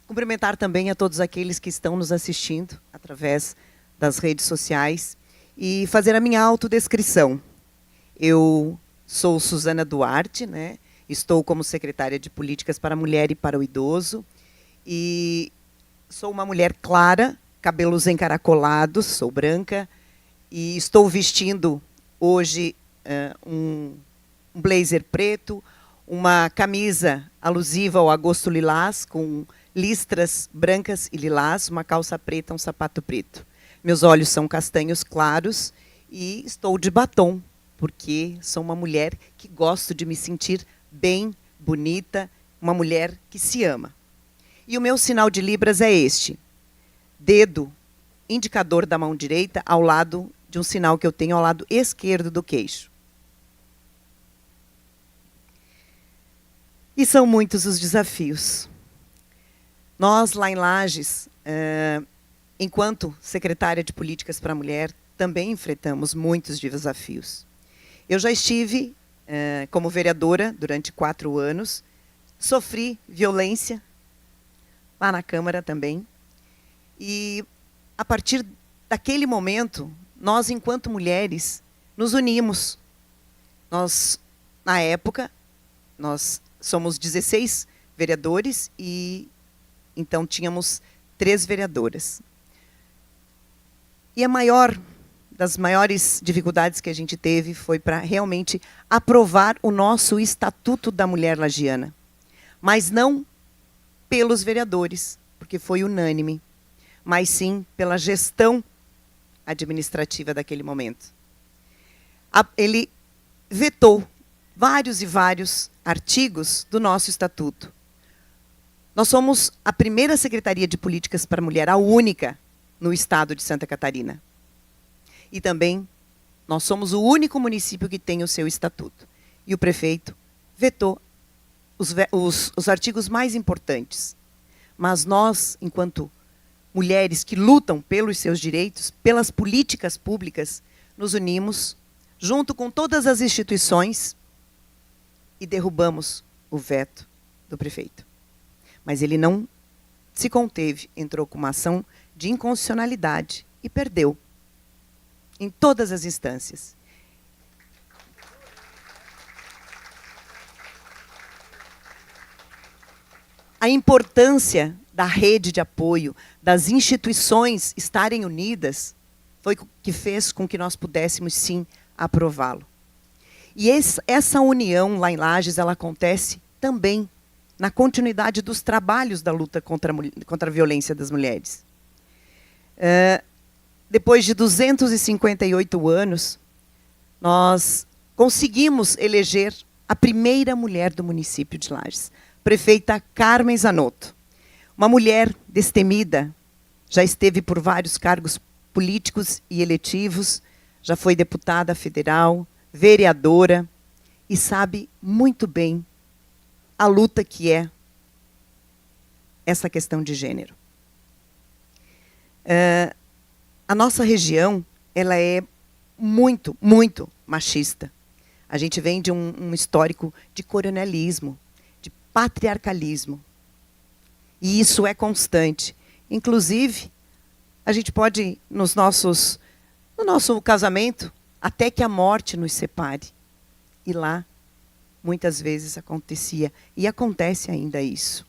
Cumprimentar também a todos aqueles que estão nos assistindo através das redes sociais e fazer a minha autodescrição. Eu sou Suzana Duarte, né? Estou como secretária de Políticas para a Mulher e para o Idoso. E sou uma mulher clara, cabelos encaracolados, sou branca. E estou vestindo hoje um blazer preto, uma camisa alusiva ao agosto lilás, com listras brancas e lilás, uma calça preta, um sapato preto. Meus olhos são castanhos claros e estou de batom, porque sou uma mulher que gosto de me sentir bem, bonita, uma mulher que se ama. E o meu sinal de Libras é este: dedo indicador da mão direita ao lado de um sinal que eu tenho ao lado esquerdo do queixo. E são muitos os desafios. Nós, lá em Lages, enquanto secretária de Políticas para a Mulher, também enfrentamos muitos desafios. Eu já estive como vereadora durante 4 anos, sofri violência lá na Câmara também, e a partir daquele momento, nós, enquanto mulheres, nos unimos. Nós, na época, nós somos 16 vereadores e então tínhamos 3 vereadoras. E a das maiores dificuldades que a gente teve foi para realmente aprovar o nosso Estatuto da Mulher Lagiana. Mas não pelos vereadores, porque foi unânime, mas sim pela gestão administrativa daquele momento. Ele vetou vários e vários artigos do nosso Estatuto. Nós somos a primeira Secretaria de Políticas para a Mulher, a única no estado de Santa Catarina. E também nós somos o único município que tem o seu estatuto. E o prefeito vetou os artigos mais importantes. Mas nós, enquanto mulheres que lutam pelos seus direitos, pelas políticas públicas, nos unimos, junto com todas as instituições, e derrubamos o veto do prefeito. Mas ele não se conteve, entrou com uma ação de inconstitucionalidade e perdeu em todas as instâncias. A importância da rede de apoio, das instituições estarem unidas, foi o que fez com que nós pudéssemos, sim, aprová-lo. E essa união lá em Lages, ela acontece também na continuidade dos trabalhos da luta contra a violência das mulheres. Depois de 258 anos, nós conseguimos eleger a primeira mulher do município de Lages, prefeita Carmen Zanotto. Uma mulher destemida, já esteve por vários cargos políticos e eletivos, já foi deputada federal, vereadora, e sabe muito bem a luta que é essa questão de gênero. A nossa região, ela é muito, muito machista. A gente vem de um histórico de coronelismo, de patriarcalismo. E isso é constante. Inclusive, a gente pode, no nosso casamento, até que a morte nos separe. E lá, muitas vezes acontecia, e acontece ainda isso.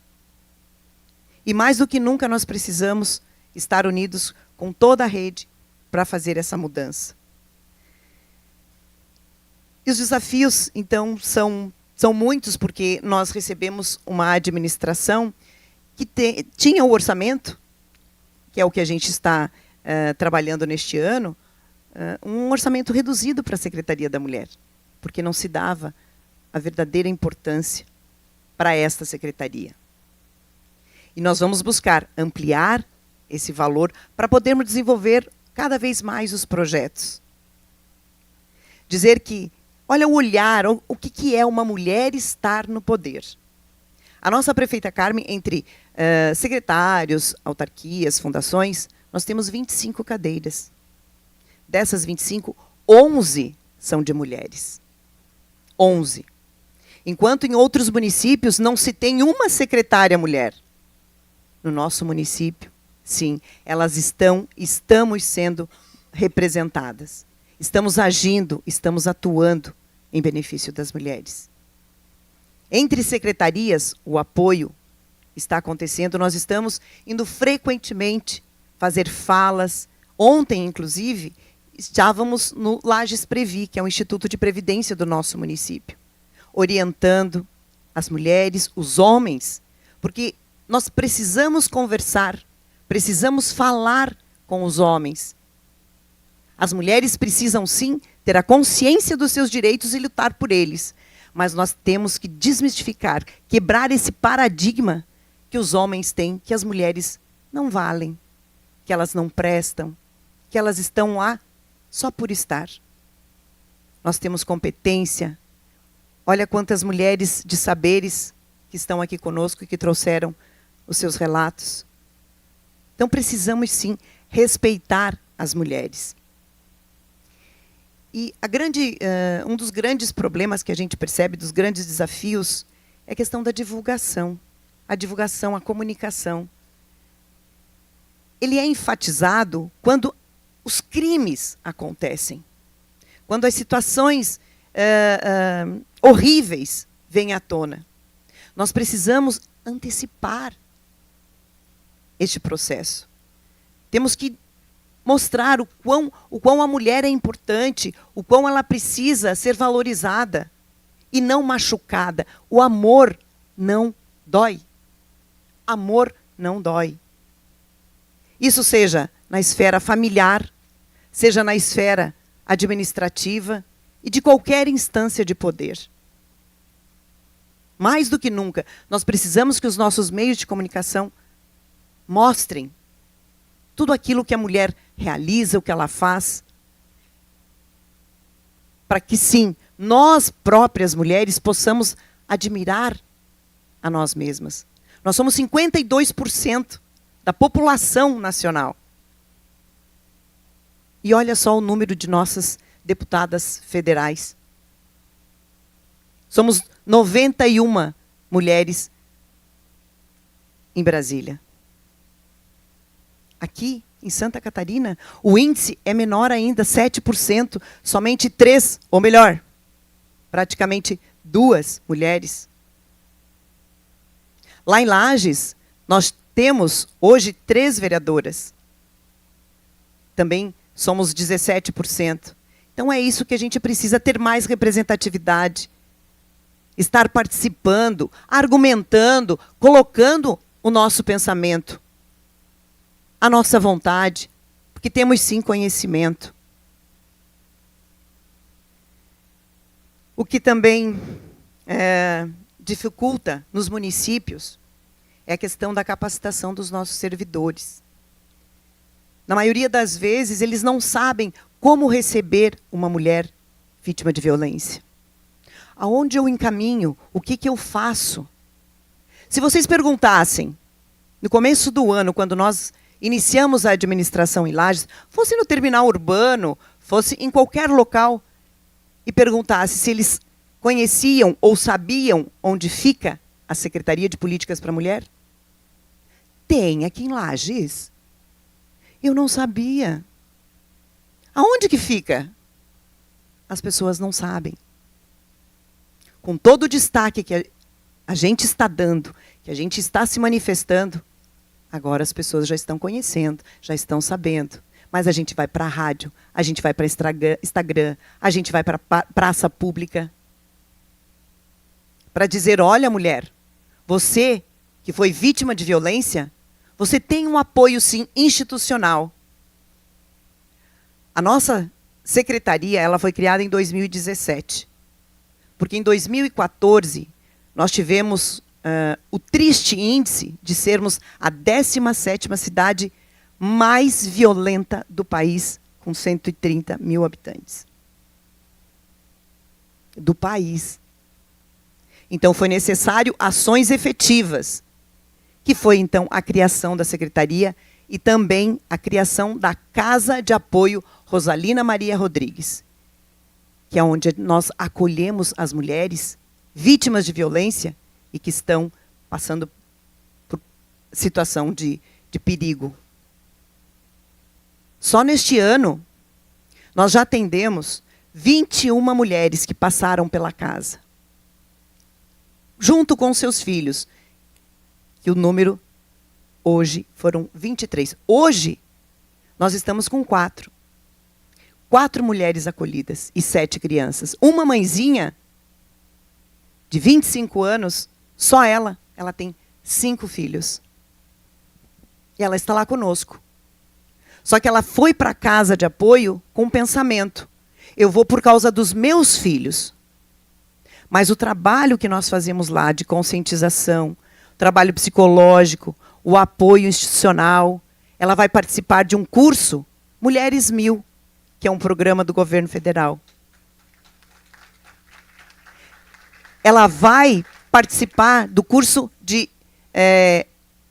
E mais do que nunca nós precisamos estar unidos com toda a rede para fazer essa mudança. E os desafios, então, são muitos, porque nós recebemos uma administração que tinha o orçamento, que é o que a gente está trabalhando neste ano, um orçamento reduzido para a Secretaria da Mulher, porque não se dava a verdadeira importância para esta secretaria. E nós vamos buscar ampliar esse valor para podermos desenvolver cada vez mais os projetos. Dizer que, olha o olhar, o que é uma mulher estar no poder. A nossa prefeita Carmen, entre secretários, autarquias, fundações, nós temos 25 cadeiras. Dessas 25, 11 são de mulheres. 11. Enquanto em outros municípios não se tem uma secretária mulher. No nosso município, sim, estamos sendo representadas. Estamos agindo, estamos atuando em benefício das mulheres. Entre secretarias, o apoio está acontecendo. Nós estamos indo frequentemente fazer falas. Ontem, inclusive, estávamos no Lages Previ, que é o Instituto de Previdência do nosso município, orientando as mulheres, os homens, porque nós precisamos conversar, precisamos falar com os homens. As mulheres precisam, sim, ter a consciência dos seus direitos e lutar por eles. Mas nós temos que desmistificar, quebrar esse paradigma que os homens têm, que as mulheres não valem, que elas não prestam, que elas estão lá só por estar. Nós temos competência. Olha quantas mulheres de saberes que estão aqui conosco e que trouxeram os seus relatos. Então precisamos, sim, respeitar as mulheres. E um dos grandes problemas que a gente percebe, dos grandes desafios, é a questão da divulgação. A divulgação, a comunicação. Ele é enfatizado quando os crimes acontecem. Quando as situações horríveis vêm à tona. Nós precisamos antecipar este processo. Temos que mostrar o quão a mulher é importante, o quão ela precisa ser valorizada e não machucada. O amor não dói. Amor não dói. Isso seja na esfera familiar, seja na esfera administrativa e de qualquer instância de poder. Mais do que nunca, nós precisamos que os nossos meios de comunicação mostrem tudo aquilo que a mulher realiza, o que ela faz, para que, sim, nós próprias mulheres possamos admirar a nós mesmas. Nós somos 52% da população nacional. E olha só o número de nossas deputadas federais. Somos 91 mulheres em Brasília. Aqui, em Santa Catarina, o índice é menor ainda, 7%, somente 3, ou melhor, praticamente 2 mulheres. Lá em Lages, nós temos hoje 3 vereadoras. Também somos 17%. Então é isso que a gente precisa, ter mais representatividade, estar participando, argumentando, colocando o nosso pensamento, a nossa vontade, porque temos sim conhecimento. O que também dificulta nos municípios é a questão da capacitação dos nossos servidores. Na maioria das vezes, eles não sabem como receber uma mulher vítima de violência. Aonde eu encaminho? O que eu faço? Se vocês perguntassem, no começo do ano, quando nós iniciamos a administração em Lages, fosse no terminal urbano, fosse em qualquer local, e perguntasse se eles conheciam ou sabiam onde fica a Secretaria de Políticas para a Mulher? Tem aqui em Lages. Eu não sabia. Aonde que fica? As pessoas não sabem. Com todo o destaque que a gente está dando, que a gente está se manifestando, agora as pessoas já estão conhecendo, já estão sabendo. Mas a gente vai para a rádio, a gente vai para Instagram, a gente vai para a praça pública, para dizer, olha, mulher, você que foi vítima de violência, você tem um apoio, sim, institucional. A nossa secretaria, ela foi criada em 2017. Porque em 2014, nós tivemos o triste índice de sermos a 17ª cidade mais violenta do país, com 130 mil habitantes. Do país. Então, foi necessário ações efetivas, que foi, então, a criação da secretaria e também a criação da Casa de Apoio Rosalina Maria Rodrigues, que é onde nós acolhemos as mulheres vítimas de violência e que estão passando por situação de perigo. Só neste ano, nós já atendemos 21 mulheres que passaram pela casa. junto com seus filhos. E o número hoje foram 23. Hoje, nós estamos com 4. 4 mulheres acolhidas e 7 crianças. Uma mãezinha de 25 anos, só ela tem 5 filhos. E ela está lá conosco. Só que ela foi para a casa de apoio com um pensamento. Eu vou por causa dos meus filhos. Mas o trabalho que nós fazemos lá de conscientização, o trabalho psicológico, o apoio institucional, ela vai participar de um curso, Mulheres 1000, que é um programa do governo federal. Ela vai participar do curso de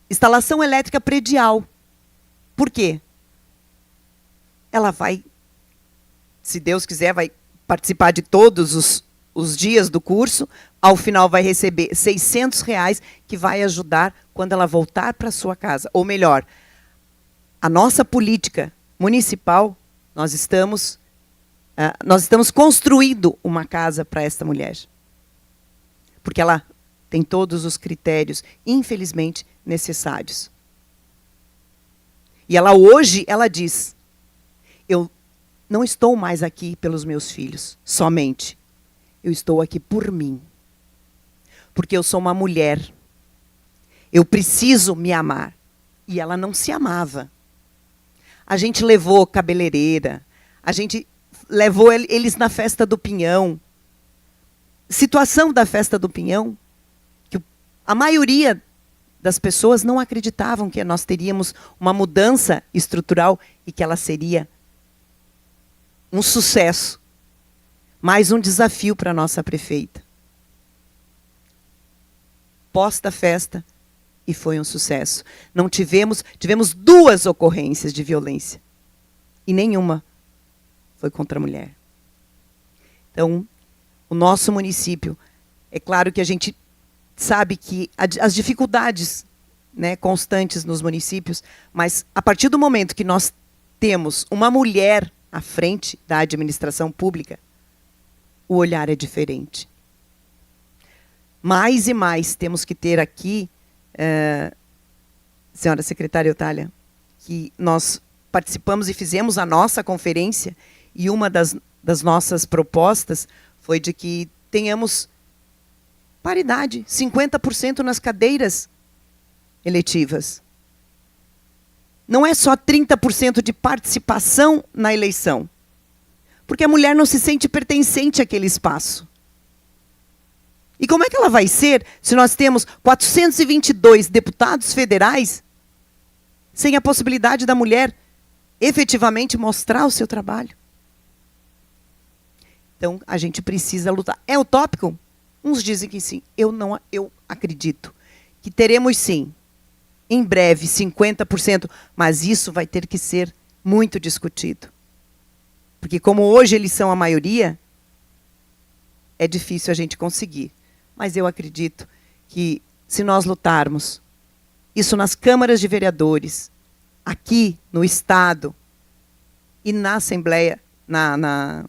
instalação elétrica predial. Por quê? Ela vai, se Deus quiser, vai participar de todos os dias do curso. Ao final vai receber R$600, que vai ajudar quando ela voltar para sua casa. Ou melhor, a nossa política municipal, nós estamos construindo uma casa para esta mulher. Porque ela tem todos os critérios, infelizmente, necessários. E ela hoje, ela diz, eu não estou mais aqui pelos meus filhos, somente. Eu estou aqui por mim. Porque eu sou uma mulher. Eu preciso me amar. E ela não se amava. A gente levou cabeleireira, a gente levou eles na festa do Pinhão. Situação da festa do Pinhão, que a maioria das pessoas não acreditavam que nós teríamos uma mudança estrutural e que ela seria um sucesso. Mais um desafio para a nossa prefeita. Posta a festa e foi um sucesso. Não tivemos 2 ocorrências de violência. E nenhuma foi contra a mulher. Então, o nosso município, é claro que a gente sabe que as dificuldades, né, constantes nos municípios, mas a partir do momento que nós temos uma mulher à frente da administração pública, o olhar é diferente. Mais e mais temos que ter aqui, senhora secretária Eutália, que nós participamos e fizemos a nossa conferência, e uma das nossas propostas foi de que tenhamos paridade, 50% nas cadeiras eletivas. Não é só 30% de participação na eleição, porque a mulher não se sente pertencente àquele espaço. E como é que ela vai ser se nós temos 422 deputados federais sem a possibilidade da mulher efetivamente mostrar o seu trabalho? Então, a gente precisa lutar. É utópico? Uns dizem que sim. Eu acredito que teremos, sim, em breve, 50%, mas isso vai ter que ser muito discutido. Porque como hoje eles são a maioria, é difícil a gente conseguir. Mas eu acredito que, se nós lutarmos, isso nas câmaras de vereadores, aqui no Estado e na Assembleia, na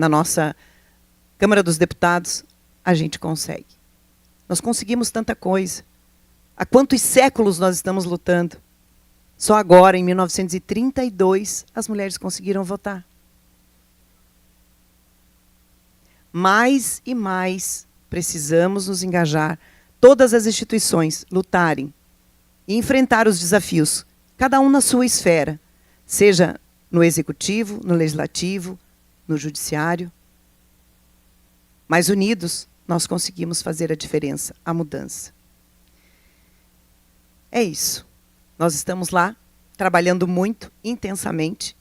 nossa Câmara dos Deputados, a gente consegue. Nós conseguimos tanta coisa. Há quantos séculos nós estamos lutando? Só agora, em 1932, as mulheres conseguiram votar. Mais e mais precisamos nos engajar, todas as instituições lutarem e enfrentar os desafios, cada um na sua esfera, seja no executivo, no legislativo, no judiciário. Mas unidos, nós conseguimos fazer a diferença, a mudança. É isso. Nós estamos lá, trabalhando muito, intensamente,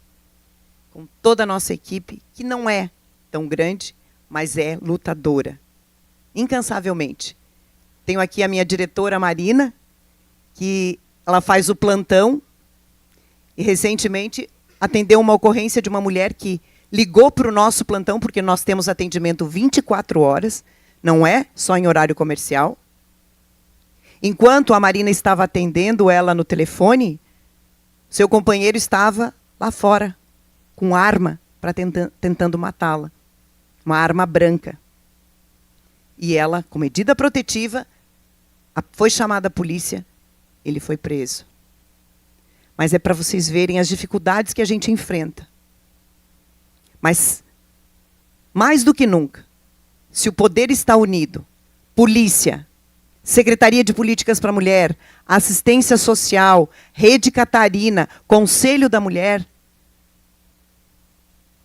com toda a nossa equipe, que não é tão grande, mas é lutadora, incansavelmente. Tenho aqui a minha diretora, Marina, que ela faz o plantão, e recentemente atendeu uma ocorrência de uma mulher que ligou para o nosso plantão, porque nós temos atendimento 24 horas, não é só em horário comercial. Enquanto a Marina estava atendendo ela no telefone, seu companheiro estava lá fora, com arma, tentando matá-la. Uma arma branca. E ela, com medida protetiva, foi chamada a polícia, ele foi preso. Mas é para vocês verem as dificuldades que a gente enfrenta. Mas, mais do que nunca, se o poder está unido, polícia, Secretaria de Políticas para a Mulher, Assistência Social, Rede Catarina, Conselho da Mulher,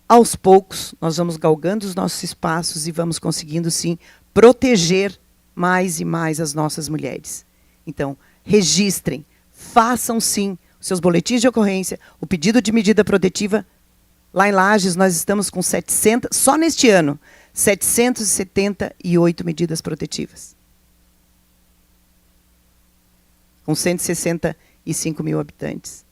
aos poucos nós vamos galgando os nossos espaços e vamos conseguindo, sim, proteger mais e mais as nossas mulheres. Então, registrem, façam, sim, os seus boletins de ocorrência, o pedido de medida protetiva. Lá em Lages, nós estamos com 700, só neste ano, 778 medidas protetivas. Com 165 mil habitantes.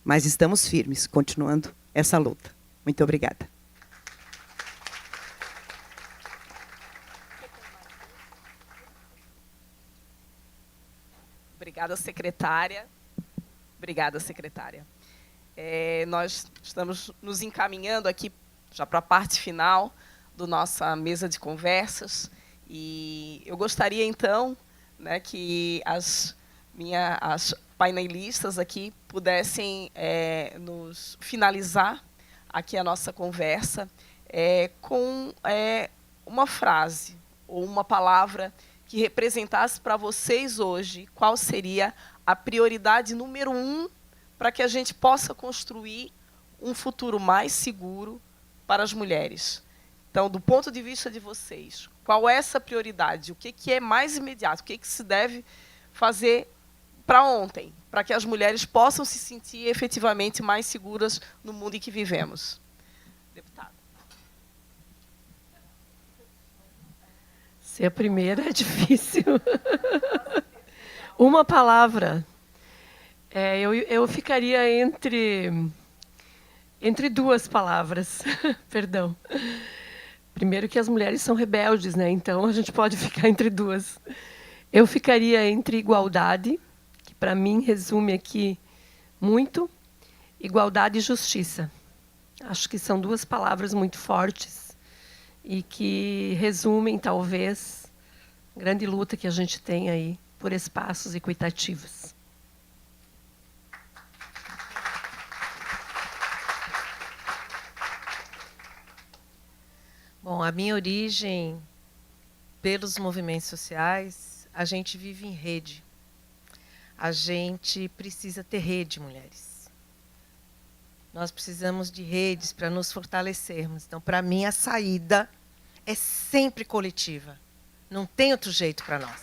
Mas estamos firmes, continuando essa luta. Muito obrigada. Obrigada, secretária. Obrigada, secretária. Nós estamos nos encaminhando aqui já para a parte final da nossa mesa de conversas. E eu gostaria, então, né, que as painelistas aqui pudessem nos finalizar aqui a nossa conversa com uma frase ou uma palavra que representasse para vocês hoje qual seria a prioridade número 1 para que a gente possa construir um futuro mais seguro para as mulheres. Então, do ponto de vista de vocês, qual é essa prioridade? O que é mais imediato? O que se deve fazer para ontem, para que as mulheres possam se sentir efetivamente mais seguras no mundo em que vivemos? Deputada. Ser a primeira é difícil. Uma palavra. Eu ficaria entre duas palavras. Perdão. Primeiro que as mulheres são rebeldes, né? Então a gente pode ficar entre duas. Eu ficaria entre igualdade, que para mim resume aqui muito, igualdade e justiça. Acho que são duas palavras muito fortes e que resumem, talvez, a grande luta que a gente tem aí por espaços equitativos. Bom, a minha origem, pelos movimentos sociais, a gente vive em rede. A gente precisa ter rede, mulheres. Nós precisamos de redes para nos fortalecermos. Então, para mim, a saída é sempre coletiva. Não tem outro jeito para nós.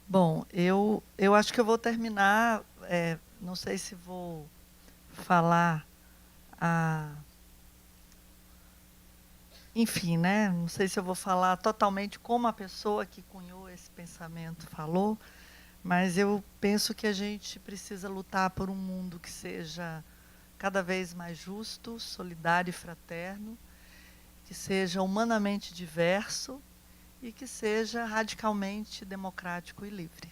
Bom, eu acho que eu vou terminar... não sei se vou falar enfim, né? Não sei se eu vou falar totalmente como a pessoa que cunhou esse pensamento falou, mas eu penso que a gente precisa lutar por um mundo que seja cada vez mais justo, solidário e fraterno, que seja humanamente diverso e que seja radicalmente democrático e livre.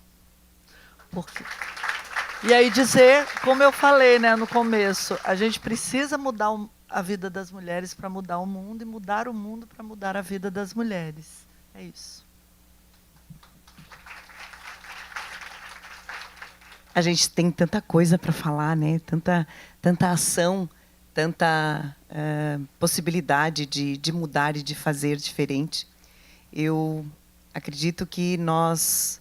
E aí dizer, como eu falei, né, no começo, a gente precisa mudar a vida das mulheres para mudar o mundo e mudar o mundo para mudar a vida das mulheres. É isso. A gente tem tanta coisa para falar, né? Tanta ação, tanta possibilidade de mudar e de fazer diferente. Eu acredito que nós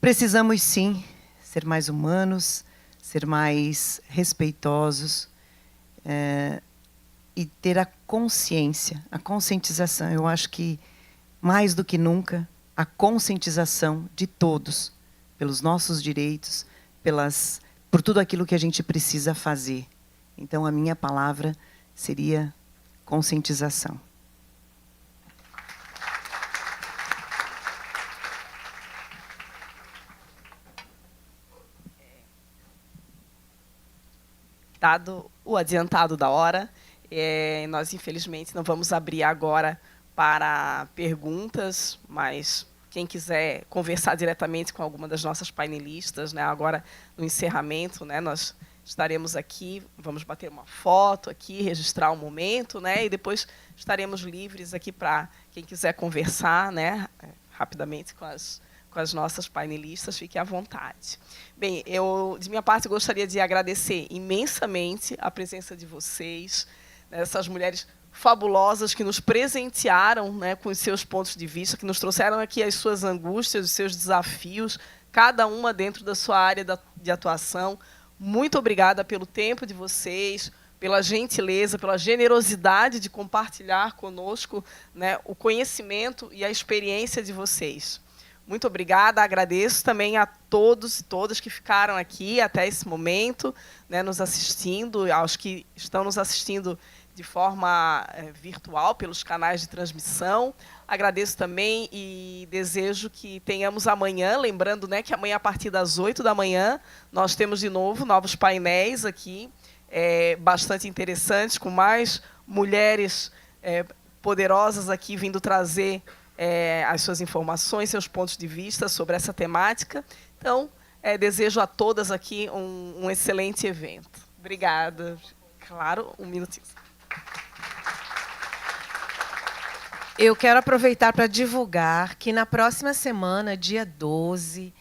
precisamos, sim, ser mais humanos, ser mais respeitosos e ter a consciência, a conscientização. Eu acho que, mais do que nunca, a conscientização de todos, pelos nossos direitos, por tudo aquilo que a gente precisa fazer. Então, a minha palavra seria conscientização. Dado o adiantado da hora, nós, infelizmente, não vamos abrir agora para perguntas, mas quem quiser conversar diretamente com alguma das nossas painelistas, né, agora no encerramento, né, nós estaremos aqui, vamos bater uma foto aqui, registrar um momento, né? E depois estaremos livres aqui para quem quiser conversar, né? Rapidamente com as nossas painelistas, fique à vontade. Bem, eu, de minha parte, gostaria de agradecer imensamente a presença de vocês, né, essas mulheres fabulosas que nos presentearam, né, com os seus pontos de vista, que nos trouxeram aqui as suas angústias, os seus desafios, cada uma dentro da sua área de atuação. Muito obrigada pelo tempo de vocês, pela gentileza, pela generosidade de compartilhar conosco, né, o conhecimento e a experiência de vocês. Muito obrigada, agradeço também a todos e todas que ficaram aqui até esse momento, né, nos assistindo, aos que estão nos assistindo de forma virtual, pelos canais de transmissão. Agradeço também e desejo que tenhamos amanhã, lembrando, né, que amanhã, a partir das 8 da manhã, nós temos de novo novos painéis aqui, bastante interessantes, com mais mulheres poderosas aqui vindo trazer as suas informações, seus pontos de vista sobre essa temática. Então, desejo a todas aqui um excelente evento. Obrigada. Claro, um minutinho. Eu quero aproveitar para divulgar que na próxima semana, dia 12,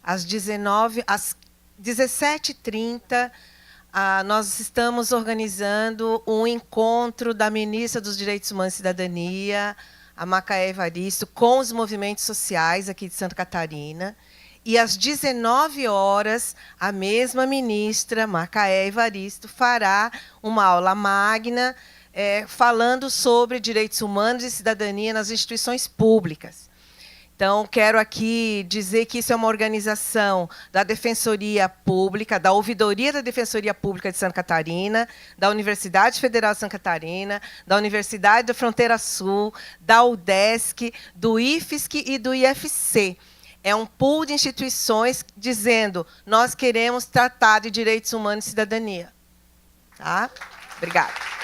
às 17h30, nós estamos organizando um encontro da ministra dos Direitos Humanos e Cidadania, a Macaé Evaristo, com os movimentos sociais aqui de Santa Catarina. E às 19 horas, a mesma ministra, Macaé Evaristo, fará uma aula magna falando sobre direitos humanos e cidadania nas instituições públicas. Então, quero aqui dizer que isso é uma organização da Defensoria Pública, da Ouvidoria da Defensoria Pública de Santa Catarina, da Universidade Federal de Santa Catarina, da Universidade da Fronteira Sul, da UDESC, do IFSC e do IFC. É um pool de instituições dizendo: nós queremos tratar de direitos humanos e cidadania. Tá? Obrigada.